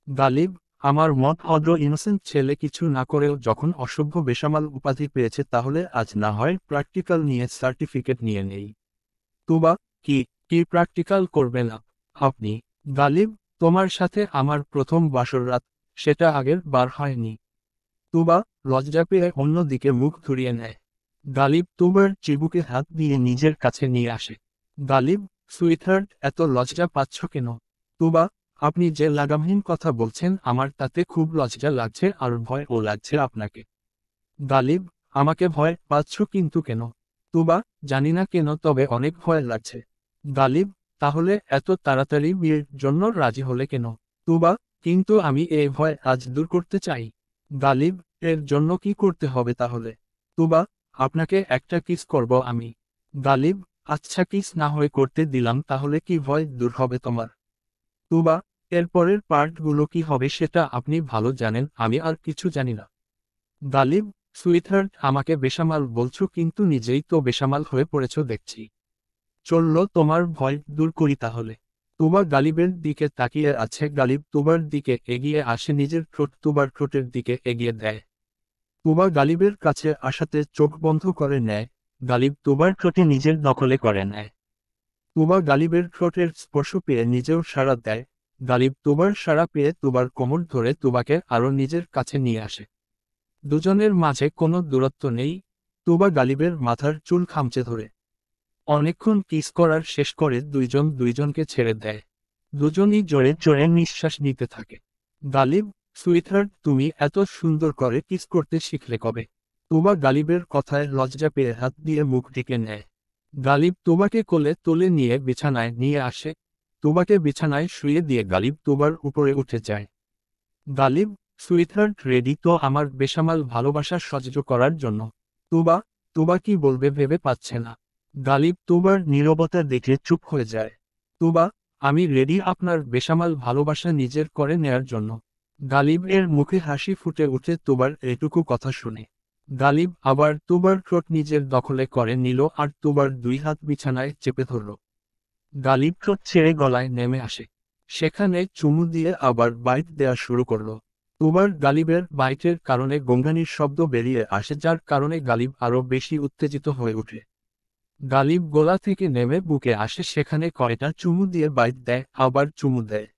গালিব, আমার মত ভদ্র ইনোসেন্ট ছেলে কিছু না করেও যখন অসভ্য বেসামাল উপাধি পেয়েছে, তাহলে আজ না হয় প্র্যাকটিক্যাল নিয়ে সার্টিফিকেট নিয়ে নেই। তুবা, কি কি প্র্যাকটিক্যাল করবে না আপনি? গালিব, তোমার সাথে আমার প্রথম বাসর রাত, সেটা আগের বার হয়নি। তুবা লজ্জা পেয়ে অন্যদিকে মুখ ঘুরিয়ে নেয়। গালিব তুবার চিবুকে হাত দিয়ে নিজের কাছে নিয়ে আসে। গালিব, সুইটহার্ট, এত লজ্জা পাচ্ছ কেন? তুবা, আপনি যে লাগামহীন কথা বলছেন আমার তাতে খুব লজ্জা লাগছে আর ভয়ও লাগছে আপনাকে। গালিব, আমাকে ভয় পাচ্ছ কিন্তু কেন? তুবা, জানি না কেন, তবে অনেক ভয় লাগছে। গালিব, তাহলে এত তাড়াতাড়ি বিয়ের জন্য রাজি হলে কেন? তুবা, কিন্তু আমি এই ভয় আজ দূর করতে চাই। গালিব, এর জন্য কি করতে হবে তাহলে? তুবা, আপনাকে একটা কিস করব আমি। গালিব, আচ্ছা, কিস না হয়ে করতে দিলাম, তাহলে কি ভয় দূর হবে তোমার? তুবা, এরপরের পার্টগুলো কি হবে সেটা আপনি ভালো জানেন, আমি আর কিছু জানি না। গালিব, সুইটহার্ট, আমাকে বেসামাল বলছো কিন্তু নিজেই তো বেসামাল হয়ে পড়েছ দেখছি। চললো তোমার ভয় দূর করি তাহলে। তুবা গালিবের দিকে তাকিয়ে আছে। গালিব তুবার দিকে এগিয়ে আসে, নিজের ঠোঁট তুবার ঠোঁটের দিকে এগিয়ে দেয়। তুবা গালিবের কাছে আসাতে চোখ বন্ধ করে নেয়। গালিব তুবার ঠোঁটে নিজের দখলে করে নেয়। তুবা গালিবের ঠোঁটের স্পর্শ পেয়ে নিজেও সাড়া দেয়। গালিব তুবার সাড়া পেয়ে তুবার কোমর ধরে তুবাকে আরো নিজের কাছে নিয়ে আসে। দুজনের মাঝে কোনো দূরত্ব নেই। তুবা গালিবের মাথার চুল খামচে ধরে অনেকক্ষণ কিস করার শেষ করে দুইজন দুইজনকে ছেড়ে দেয়। দুজনই জোরে জোরে নিঃশ্বাস নিতে থাকে। গালিব, সুইটহার্ট, তুমি এত সুন্দর করে কিস করতে শিখলে কবে? তুবা গালিবের কথায় লজ্জা পেয়ে হাত দিয়ে মুখ ঢেকে নেয়। গালিব তুবাকে কোলে তুলে নিয়ে বিছানায় নিয়ে আসে। তুবাকে বিছানায় শুয়ে দিয়ে গালিব তুবার উপরে উঠে যায়। গালিব, সুইটহার্ট রেডি তো আমার বেসামাল ভালোবাসা সহ্য করার জন্য? তুবা তুবা কি বলবে ভেবে পাচ্ছে না। গালিব তুবার নীরবতা দেখে চুপ হয়ে যায়। তুবা, আমি রেডি আপনার বেসামাল ভালোবাসা নিজের করে নেয়ার জন্য। গালিব এর মুখে হাসি ফুটে উঠে তুবার এটুকু কথা শুনে। গালিব আবার তুবার ঠোঁট নিজের দখলে করে নিল আর তুবার দুই হাত বিছানায় চেপে ধরল। গালিব ঠোঁট ছেড়ে গলায় নেমে আসে। সেখানে চুমু দিয়ে আবার বাইট দেয়া শুরু করল। তুবার গালিবের বাইটের কারণে গঙ্গানির শব্দ বেরিয়ে আসে, যার কারণে গালিব আরও বেশি উত্তেজিত হয়ে ওঠে। গালিব গোলা থেকে নেমে বুকে আসে, সেখানে কয়টা চুমু দিয়ে বাইট দেয়, আবার চুমু দেয়।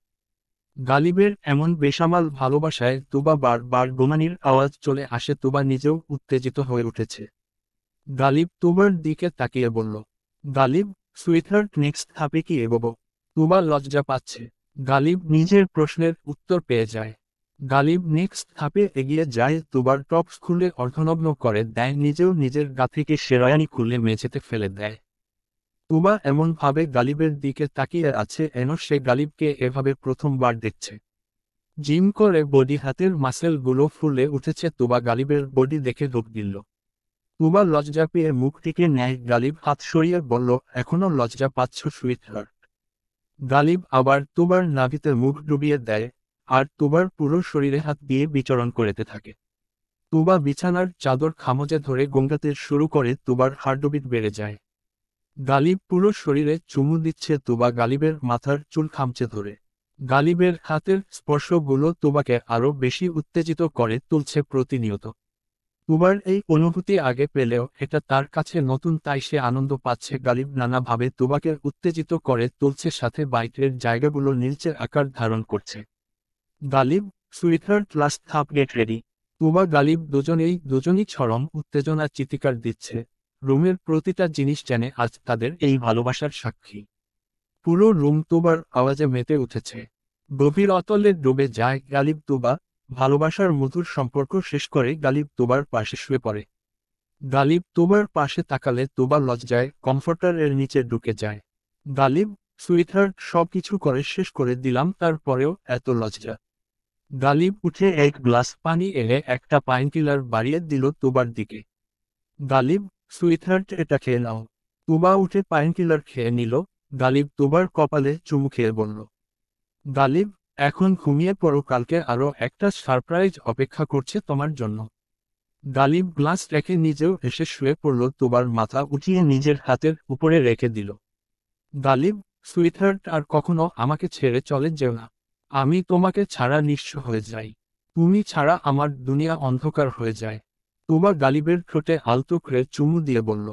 গালিবের এমন বেসামাল ভালোবাসায় তুবা বারবার গোমানির আওয়াজ চলে আসে। তুবা নিজেও উত্তেজিত হয়ে উঠেছে। গালিব তুবার দিকে তাকিয়ে বলল, গালিব, সুইটহার্ট, নেক্সট ধাপে কি এগোবো? তুবা লজ্জা পাচ্ছে। গালিব নিজের প্রশ্নের উত্তর পেয়ে যায়। গালিব নেক্সট ধাপে এগিয়ে যায়, তুবার টপস খুলে অর্ধনগ্ন করে দেয়, নিজেও নিজের গা থেকে শেরওয়ানি খুলে মেঝেতে ফেলে দেয়। তুবা এমনভাবে গালিবের দিকে তাকিয়ে আছে যেন সে গালিবকে এভাবে প্রথমবার দেখছে। জিম করে বডি, হাতের মাসেলগুলো ফুলে উঠেছে। তুবা গালিবের বডি দেখে ঢোক দিল। তুবা লজ্জা পেয়ে মুখ টিকে নেয়। গালিব হাত সরিয়ে বলল, এখনো লজ্জা পাচ্ছ সুইটহার্ট? গালিব আবার তুবার নাভিতে মুখ ডুবিয়ে দেয় আর তুবার পুরো শরীরে হাত দিয়ে বিচরণ করতে থাকে। তুবা বিছানার চাদর খামচে ধরে গোঙ্গাতে শুরু করে। তুবার হার্টবিট বেড়ে যায়। গালিব পুরো শরীরে চুমু দিচ্ছে। তুবা গালিবের মাথার চুল খামচে ধরে। গালিবের হাতের স্পর্শগুলো তুবাকে আরও বেশি উত্তেজিত করে তুলছে প্রতিনিয়ত। তুবার এই অনুভূতি আগে পেলেও এটা তার কাছে নতুন, তাই সে আনন্দ পাচ্ছে। গালিব নানাভাবে তুবাকে উত্তেজিত করে তুলছে, সাথে বাইটের জায়গাগুলো নীলচে আকার ধারণ করছে। গালিব, সুইটহার্ট, লাস্ট ধাপ, গেট রেডি। তুবা গালিব দুজনই চরম উত্তেজনা চিৎকার দিচ্ছে। রুমের প্রতিটা জিনিস জানে আজ তাদের এই ভালোবাসার সাক্ষী। পুরো রুম তুবার আওয়াজে মেতে উঠেছে। গভীর অতলে ডুবে যায় গালিব। তুবা ভালোবাসার মধুর সম্পর্ক শেষ করে গালিব তুবার পাশে শুয়ে পড়ে। গালিব তুবার পাশে তাকালে তুবা লজ্জায় কমফর্টার এর নিচে ঢুকে যায়। গালিব, সুইটহার্ট, সব কিছু করে শেষ করে দিলাম, তারপরেও এত লজ্জা? গালিব উঠে এক গ্লাস পানি এনে একটা পাইনকিলার বাড়িয়ে দিল তুবার দিকে। গালিব, সুইটহার্ট, এটা খেয়ে নাও। তুবা উঠে পাইনকিলার খেয়ে নিল। গালিব তুবার কপালে চুমু খেয়ে বলল, গালিব, এখন ঘুমিয়ে পড়ো, কালকে আরও একটা সারপ্রাইজ অপেক্ষা করছে তোমার জন্য। গালিব গ্লাস রেখে নিজেও এসে শুয়ে পড়ল। তুবার মাথা উঠিয়ে নিজের হাতের উপরে রেখে দিল। গালিব, সুইটহার্ট, আর কখনো আমাকে ছেড়ে চলে যেও না। আমি তোমাকে ছাড়া নিঃস্ব হয়ে যাই। তুমি ছাড়া আমার দুনিয়া অন্ধকার হয়ে যায়। তুবা গালিবের ঠোঁটে আলতো করে চুমু দিয়ে বলল,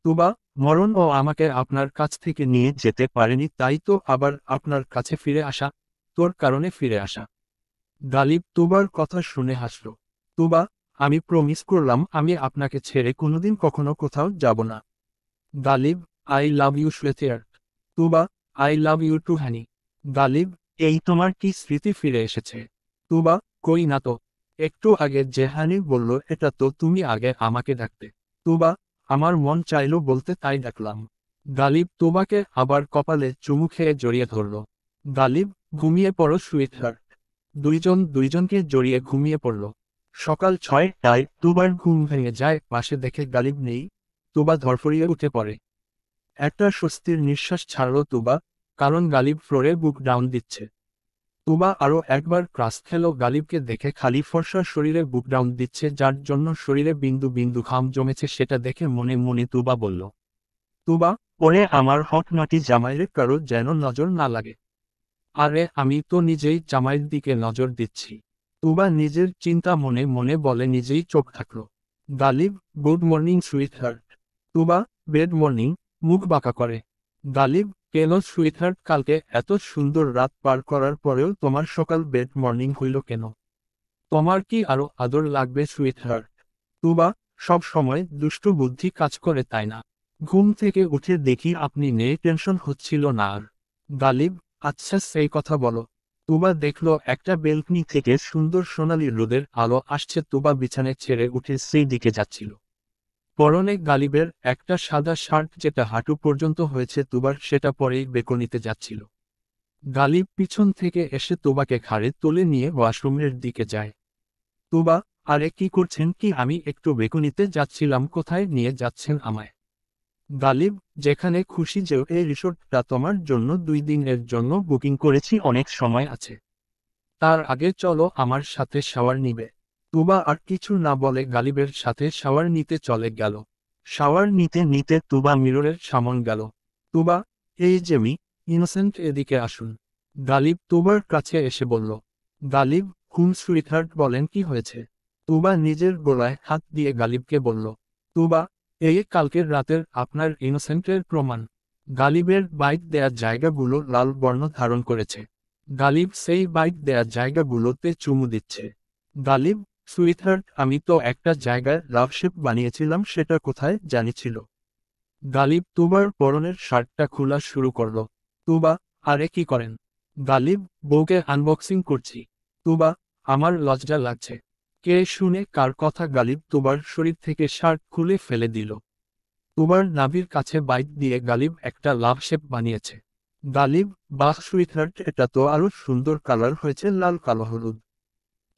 তুবা, মরণ ও আমাকে আপনার কাছ থেকে নিয়ে যেতে পারেনি, তাই তো আবার আপনার কাছে ফিরে আসা, তোর কারণে ফিরে আসা। গালিব তুবার কথা শুনে হাসল। তুবা, আমি প্রমিস করলাম আমি আপনাকে ছেড়ে কোনোদিন কখনো কোথাও যাব না। Ghalib, I love you sweetheart. Tuba, I love you too honey. Ghalib, এই তোমার কি স্মৃতি ফিরে এসেছে? তুবা, কই না তো। একটু আগে যে হানি বলল এটা তো তুমি আগে আমাকে ডাকতে। তুবা, আমার মন চাইলো বলতে, তাই ডাকলাম। গালিব তুবাকে আবার কপালে চুমু খেয়ে জড়িয়ে ধরল। গালিব, ঘুমিয়ে পড়ো সুইটহার্ট। দুইজনকে জড়িয়ে ঘুমিয়ে পড়ল। সকাল 6টায় তুবার ঘুম ভেঙে যায়। পাশে দেখে গালিব নেই। তুবা ধরফরিয়ে উঠে পড়ে। একটা স্বস্তির নিঃশ্বাস ছাড়ল তুবা, কারণ গালিব ফ্লোরে বুক ডাউন দিচ্ছে। তুবা আরও একবার ক্রাস খেল। গালিবকে দেখে খালি ফর্সা শরীরে বুক ডাউন দিচ্ছে, যার জন্য শরীরে বিন্দু বিন্দু ঘাম জমেছে। সেটা দেখে মনে মনে তুবা বলল, তুবা, ওরে আমার হট নটি জামাইরে কারো যেন নজর না লাগে। আরে আমি তো নিজেই জামাইয়ের দিকে নজর দিচ্ছি। তুবা নিজের চিন্তা মনে মনে বলে, নিজেই চোখ থাকল। Ghalib, good morning sweetheart. Tuba, bed morning, মুখ বাঁকা করে। গালিব, কেন সুইটহার্ট, কালকে এত সুন্দর রাত পার করার পরেও তোমার সকাল বেড মর্নিং হইল কেন? তোমার কি আরো আদর লাগবে সুইটহার্ট? তুবা, সব সময় দুষ্টু বুদ্ধি কাজ করে তাই না? ঘুম থেকে উঠে দেখি আপনি নেই, টেনশন হচ্ছিল না আর? গালিব, আচ্ছা সেই কথা বলো। তুবা দেখল একটা বেলকনি থেকে সুন্দর সোনালি রোদের আলো আসছে। তুবা বিছানে ছেড়ে উঠে সেই দিকে যাচ্ছিল। পরনে গালিবের একটা সাদা শার্ট যেটা হাঁটু পর্যন্ত হয়েছে তুবার, সেটা পরেই বেকনিতে যাচ্ছিল। গালিব পিছন থেকে এসে তুবাকে ঘাড়ে তুলে নিয়ে ওয়াশরুমের দিকে যায়। তুবা, আরে কি করছেন কি? আমি একটু বেকনিতে যাচ্ছিলাম। কোথায় নিয়ে যাচ্ছেন আমায়? গালিব, যেখানে খুশি যেও, এই রিসোর্টটা তোমার জন্য 2 দিনের জন্য বুকিং করেছি, অনেক সময় আছে। তার আগে চলো আমার সাথে শাওয়ার নিবে। তুবা আর কিছু না বলে গালিবের সাথে শাওয়ার নিতে চলে গেল। শাওয়ার নিতে নিতে তুবা মিররের সামন গেল। তুবা, এই যে মি, ইনোসেন্ট, এদিকে আসুন। গালিব তুবার কাছে এসে বলল। গালিব, সুইটহার্ট বলেন কি হয়েছে? তুবা নিজের গলায় হাত দিয়ে গালিবকে বলল। তুবা, এই কালকের রাতের আপনার ইনোসেন্টের প্রমাণ। গালিবের বাইট দেয়া জায়গাগুলো লাল বর্ণ ধারণ করেছে। গালিব সেই বাইট দেয়া জায়গাগুলোতে চুমু দিচ্ছে। গালিব, সুইটহার্ট, আমি তো একটা জায়গায় লাভ শেপ বানিয়েছিলাম, সেটা কোথায় জানিছিল? গালিব তুবার পরনের শার্টটা খোলা শুরু করল। তুবা, আরে কি করেন? গালিব, বউকে আনবক্সিং করছি। তুবা, আমার লজ্জা লাগছে। কে শুনে কার কথা? গালিব তুবার শরীর থেকে শার্ট খুলে ফেলে দিল। তুবার নাভির কাছে বাইট দিয়ে গালিব একটা লাভ শেপ বানিয়েছে। গালিব, বাহ সুইটহার্ট, এটা তো আরো সুন্দর কালার হয়েছে, লাল কালো হলুদ।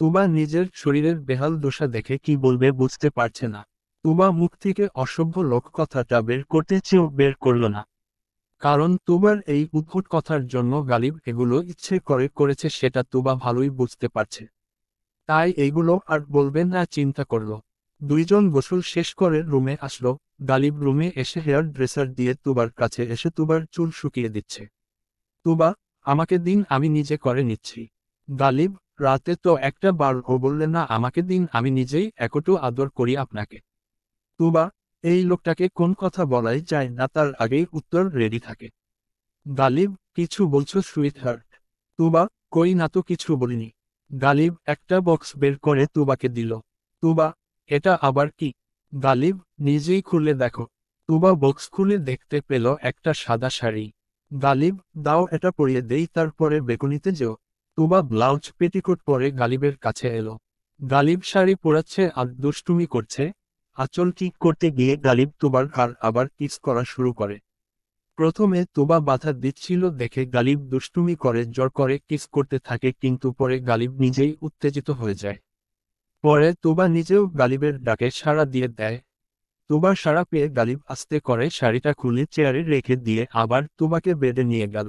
তুবা নিজের শরীরের বেহাল দশা দেখে কি বলবে বুঝতে পারছে না। তুবা মুখ থেকে অসভ্য লোক কথাটা বের করতে চেয়েও বের করল না। কারণ তুবার এই উদ্ভট কথার জন্য গালিব এগুলো ইচ্ছে করে করেছে, সেটা তুবা ভালোই বুঝতে পারছে। তাই এইগুলো আর বলবেন না চিন্তা করল। দুইজন গোসল শেষ করে রুমে আসলো। গালিব রুমে এসে হেয়ার ড্রেসার দিয়ে তুবার কাছে এসে তুবার চুল শুকিয়ে দিচ্ছে। তুবা, আমাকে দিন, আমি নিজে করে নিচ্ছি। গালিব, রাতে তো একটা বারও বললেন না আমাকে দিন, আমি নিজেই একটু আদর করি আপনাকে। তুবা, এই লোকটাকে কোন কথা বলাই যায় না তার আগেই উত্তর রেডি থাকে। গালিব, কিছু বলছো সুইটহার্ট? তুবা, কই না তো, কিছু বলিনি। গালিব একটা বক্স বের করে তুবাকে দিল। তুবা, এটা আবার কি? গালিব, নিজেই খুলে দেখো। তুবা বক্স খুলে দেখতে পেল একটা সাদা শাড়ি। গালিব, দাও এটা পরিয়ে দেই, তারপরে বেকুনিতে যেও। তুবা ব্লাউজ পেটিকোট পরে গালিবের কাছে এলো। গালিব শাড়ি পরাচ্ছে আর দুষ্টুমি করছে। আঁচল ঠিক করতে গিয়ে গালিব তুবার ঘাড় আবার কিস করা শুরু করে। প্রথমে তুবা বাধা দিচ্ছিল দেখে গালিব দুষ্টুমি করে জোর করে কিস করতে থাকে, কিন্তু পরে গালিব নিজেই উত্তেজিত হয়ে যায়। পরে তুবা নিজেও গালিবের ডাকে সাড়া দিয়ে দেয়। তুবা সাড়া পেয়ে গালিব আস্তে করে শাড়িটা খুলে চেয়ারে রেখে দিয়ে আবার তুবাকে বেডে নিয়ে গেল।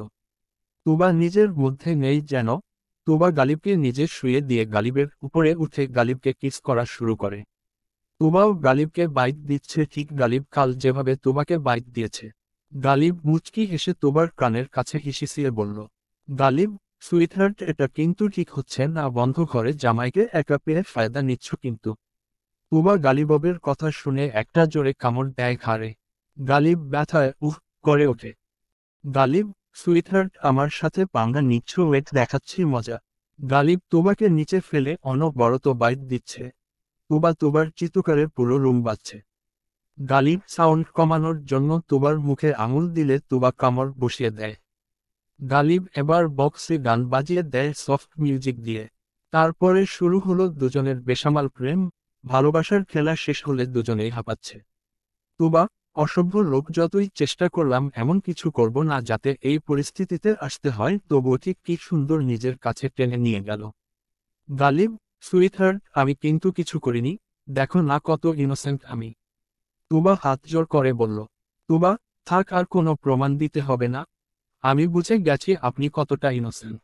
তুবা নিজের মধ্যে নেই যেন। তুবা গালিবকে নিজে শুয়ে দিয়ে গালিবের উপরে উঠে গালিবকে কিস করা শুরু করে। তুবাও গালিবকে বাইট দিচ্ছে, ঠিক গালিব কাল যেভাবে তুবাকে বাইট দিয়েছে। গালিব মুচকি হেসে তুবার কানের কাছে হিসিয়ে বলল। গালিব, সুইটহার্ট, এটা কিন্তু ঠিক হচ্ছে না, বন্ধ ঘরে জামাইকে একা পেয়ে ফায়দা নিচ্ছ কিন্তু। তুবা গালিববের কথা শুনে একটা জোরে কামড় দেয় ঘাড়ে। গালিব ব্যথায় উফ করে ওঠে। গালিব, সুইটহার্ট, আমার সাথে পাঙ্গা নিচ্ছ, ওয়েট দেখাচ্ছি মজা। গালিব তুবাকে নিচে ফেলে অনবরত বাইট দিচ্ছে। তুবা তুবার চিৎকারে পুরো রুম বাজছে। গালিব সাউন্ড কমানোর জন্য তুবার মুখে আঙুল দিলে তুবা কামড় বসিয়ে দেয়। গালিব এবার বক্সে গান বাজিয়ে দেয় সফট মিউজিক দিয়ে। তারপরে শুরু হলো দুজনের বেসামাল প্রেম। ভালোবাসার খেলা শেষ হলে দুজনেই হাঁপাচ্ছে। তুবা, অসভ্য লোক, যতই চেষ্টা করলাম এমন কিছু করব না যাতে এই পরিস্থিতিতে আসতে হয়, তবুও ঠিক কি সুন্দর নিজের কাছে টেনে নিয়ে গেল। গালিব, সুইটহার্ট, আমি কিন্তু কিছু করিনি, দেখো না কত ইনোসেন্ট আমি। তুবা হাত জোর করে বলল। তুবা, থাক, আর কোনো প্রমাণ দিতে হবে না, আমি বুঝে গেছি আপনি কতটা ইনোসেন্ট।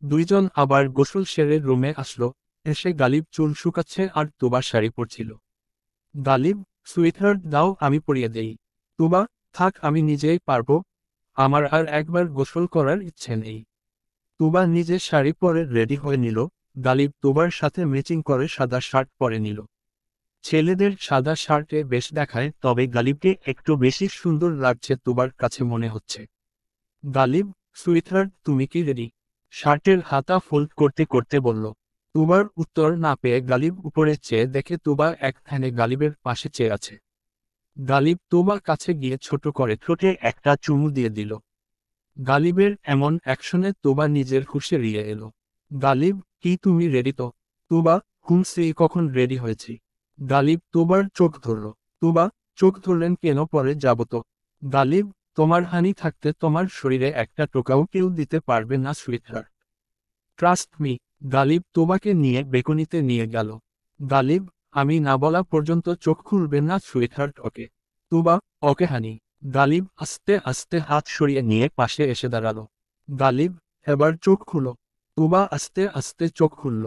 দুইজন আবার গোসল সেরে রুমে আসলো। এসে গালিব চুল শুকাচ্ছে আর তুবা শাড়ি পরছিল। গালিব, সুইটহার্ট, দাও আমি পরিয়ে দেই। তুবা, থাক, আমি নিজেই পারবো, আমার আর একবার গোসল করার ইচ্ছে নেই। তুবা নিজে শাড়ি পরে রেডি হয়ে নিল। গালিব তুবার সাথে ম্যাচিং করে সাদা শার্ট পরে নিল। ছেলেদের সাদা শার্টে বেশ দেখায়, তবে গালিবকে একটু বেশি সুন্দর লাগছে তুবার কাছে মনে হচ্ছে। গালিব, সুইটহার্ট, তুমি কি রেডি? শার্টের হাতা ফোল্ড করতে করতে বলল। তুবার উত্তর না পেয়ে গালিব উপরে চেয়ে দেখে তুবা এক ধ্যানে গালিবের পাশে চেয়ে আছে। গালিব তুবার কাছে গিয়ে ছোট করে ঠোঁটে একটা চুমু দিয়ে দিল। গালিবের এমন অ্যাকশনে তুবা নিজের হুঁশে এড়িয়ে এলো। গালিব, কি তুমি রেডি তো? তুবা, সেই কখন রেডি হয়েছি। গালিব তুবার চোখ ধরল। তুবা, চোখ ধরলেন কেন, পরে যাব তো। গালিব, তোমার হানি থাকতে তোমার শরীরে একটা টোকাও কেউ দিতে পারবে না সুইটহার্ট। Trust me. গালিব তুবাকে নিয়ে বেকনিতে নিয়ে গেল। গালিব, আমি না বলা পর্যন্ত চোখ খুলবে না সুইটহার্ট, ওকে? তুবা, ওকে হানি। গালিব আস্তে আস্তে হাত সরিয়ে নিয়ে পাশে এসে দাঁড়ালো। গালিব, এবার চোখ খুলো। তুবা আস্তে আস্তে চোখ খুলল।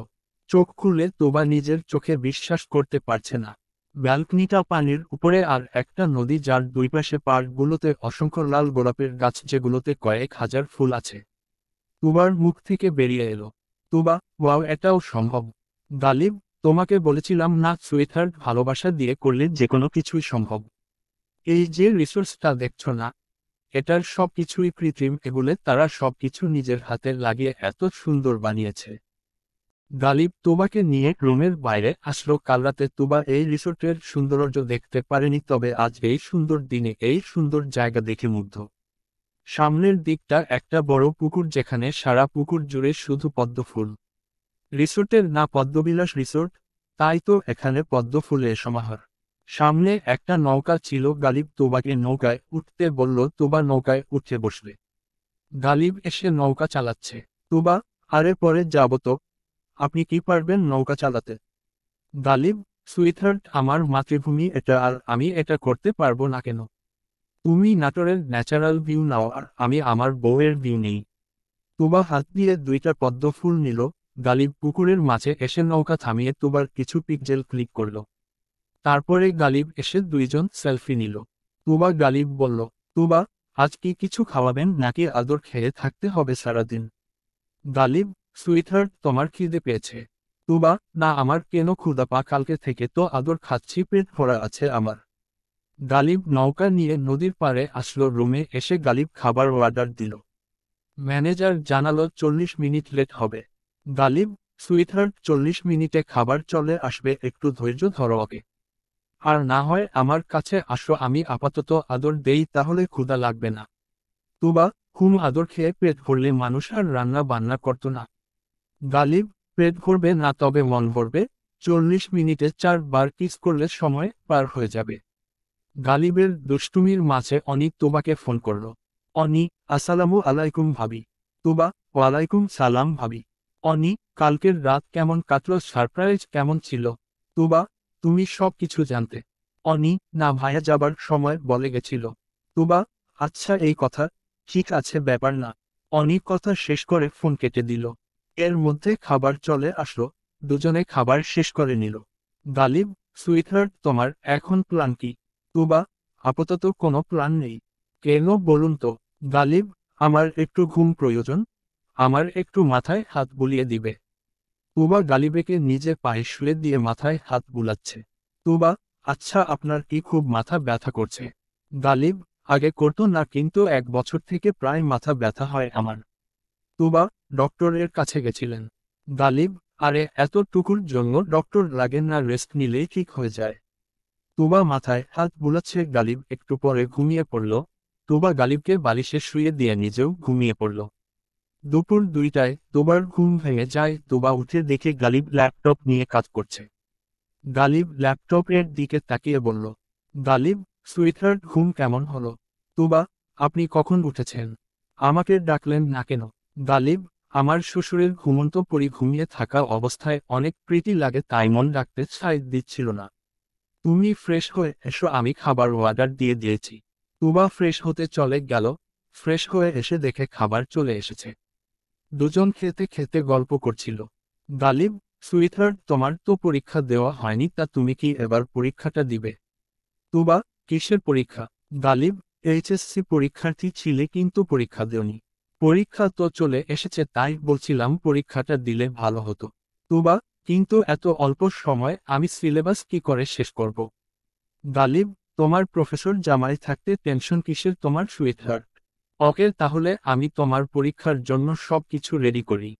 চোখ খুলে তুবা নিজের চোখে বিশ্বাস করতে পারছে না। ব্যালকনিটা পানির উপরে আর একটা নদী যার দুই পাশে পাড়গুলোতে অসংখ্য লাল গোলাপের গাছ যেগুলোতে কয়েক হাজার ফুল আছে। তুবার মুখ থেকে বেরিয়ে এলো, তুবা, ওয়াও, এটাও সম্ভব। গালিব, তোমাকে বলেছিলাম না সুইটহার্ট, ভালোবাসা দিয়ে করলে যে কোনো কিছুই সম্ভব। এই যে রিসোর্সটা দেখছো না, এটার সব কিছুই কৃত্রিম, এগুলো তারা সব কিছু নিজের হাতে লাগিয়ে এত সুন্দর বানিয়েছে। গালিব তুবাকে নিয়ে রুমের বাইরে আসলো। কাল রাতে তুবা এই রিসোর্টের সৌন্দর্য দেখতে পারেনি, তবে আজ এই সুন্দর দিনে এই সুন্দর জায়গা দেখে মুগ্ধ। সামনের দিকটা একটা বড় পুকুর, যেখানে সারা পুকুর জুড়ে শুধু পদ্ম ফুল। রিসোর্টের না পদ্মবিলাস রিসোর্ট, তাই তো এখানে পদ্ম ফুলের সমাহার। সামনে একটা নৌকা ছিল। গালিব তুবাকে নৌকায় উঠতে বলল। তুবা নৌকায় উঠে বসবে। গালিব এসে নৌকা চালাচ্ছে। তুবা, আরে পরে যাব তো। আপনি কি পারবেন নৌকা চালাতে? গালিব, সুইটহার্ট, আমার মাতৃভূমি এটা, আর আমি এটা করতে পারবো না কেন? তুমি নাটোরের ন্যাচারাল ভিউ নাও আর আমি আমার বউয়ের ভিউ নেই। তুবা হাত দিয়ে দুইটা পদ্ম ফুল নিল। গালিব পুকুরের মাঝে এসে নৌকা থামিয়ে তুবার কিছু পিকজেল ক্লিক করল। তারপরে গালিব এসে দুইজন সেলফি নিল। তুবা গালিব বলল, তুবা, আজ কি কিছু খাওয়াবেন নাকি আদর খেয়ে থাকতে হবে সারাদিন? গালিব, সুইটহার্ট, তোমার খিদে পেয়েছে? তুবা, না, আমার কেন ক্ষুধা পা, কালকে থেকে তো আদর খাচ্ছি, পেট ভরা আছে আমার। গালিব নৌকা নিয়ে নদীর পাড়ে আসলো। রুমে এসে গালিব খাবার অর্ডার দিল। ম্যানেজার জানালো 40 মিনিট লেট হবে। গালিব, সুইটহার্ট, 40 মিনিটে খাবার চলে আসবে, একটু ধৈর্য ধরো ওকে। আর না হয় আমার কাছে আসো, আমি আপাতত আদর দেই, তাহলে ক্ষুধা লাগবে না। তুবা, আদর খেয়ে পেট ভরলে মানুষ আর রান্না বান্না করতো না। গালিব, পেট ভরবে না তবে মন ভরবে। 40 মিনিটে 4 বার কিস করলে সময় পার হয়ে যাবে। গালিবের দুষ্টুমির মাঝে অনি তুবাকে ফোন করল। অনি, আসসালামু আলাইকুম ভাবি। তুবা, ওয়ালাইকুম সালাম ভাবি। অনি, কালকের রাত কেমন কাটলো, সারপ্রাইজ কেমন ছিল? তুবা, তুমি সব কিছু জানতে? অনি, না ভাইয়া যাবার সময় বলে গেছিল। তুবা, আচ্ছা এই কথা, ঠিক আছে, ব্যাপার না। অনি কথা শেষ করে ফোন কেটে দিল। এর মধ্যে খাবার চলে আসলো। দুজনে খাবার শেষ করে নিল। গালিব, সুইটহার্ট, তোমার এখন প্ল্যান কি? তুবা, আপাতত কোনো প্ল্যান নেই। কেন বলুন তো? গালিব, আমার একটু ঘুম প্রয়োজন। আমার একটু মাথায় হাত বুলিয়ে দিবে? তুবা গালিবেকে নিজে পায়ে শুয়ে দিয়ে মাথায় হাত বুলাচ্ছে। তুবা, আচ্ছা, আপনার কি খুব মাথা ব্যথা করছে? গালিব, আগে করতো না, কিন্তু 1 বছর থেকে প্রায় মাথা ব্যথা হয় আমার। তুবা, ডক্টরের কাছে গেছিলেন? গালিব, আরে এতটুকুর জন্য ডক্টর লাগে না, রেস্ট নিলেই ঠিক হয়ে যায়। তুবা মাথায় হাত বুলাচ্ছে। গালিব একটু পরে ঘুমিয়ে পড়ল। তুবা গালিবকে বালিশে শুয়ে দিয়ে নিজেও ঘুমিয়ে পড়ল। দুপুর 2টায় তুবার ঘুম ভেঙে যায়। তুবা উঠে দেখে গালিব ল্যাপটপ নিয়ে কাজ করছে। গালিব ল্যাপটপের দিকে তাকিয়ে বলল, গালিব, সুইটহার্ট, ঘুম কেমন হলো? তুবা, আপনি কখন উঠেছেন? আমাকে ডাকলেন না কেন? গালিব, আমার শ্বশুরের ঘুমন্ত পরি ঘুমিয়ে থাকা অবস্থায় অনেক প্রীতি লাগে, তাই মন রাখতে ছাই দিচ্ছিল না। তুমি ফ্রেশ হয়ে এসো, আমি খাবার অর্ডার দিয়ে দিয়েছি। তুবা ফ্রেশ হতে চলে গেল। ফ্রেশ হয়ে এসে দেখে খাবার চলে এসেছে। দুজন খেতে খেতে গল্প করছিল। গালিব, সুইটহার্ট, তোমার তো পরীক্ষা দেওয়া হয়নি, তা তুমি কি এবার পরীক্ষাটা দিবে? তুবা, কিসের পরীক্ষা? গালিব, এইচএসসি পরীক্ষার্থী ছিলে কিন্তু পরীক্ষা দেওনি। পরীক্ষা তো চলে এসেছে, তাই বলছিলাম পরীক্ষাটা দিলে ভালো হতো। তুবা, কিন্তু এত অল্প সময় আমি সিলেবাস কি করে শেষ করব? গালিব, তোমার প্রফেসর জামাই থাকতে টেনশন কিসের তোমার সুইটহার্ট? ওকে, তাহলে আমি তোমার পরীক্ষার জন্য সব কিছু রেডি করি।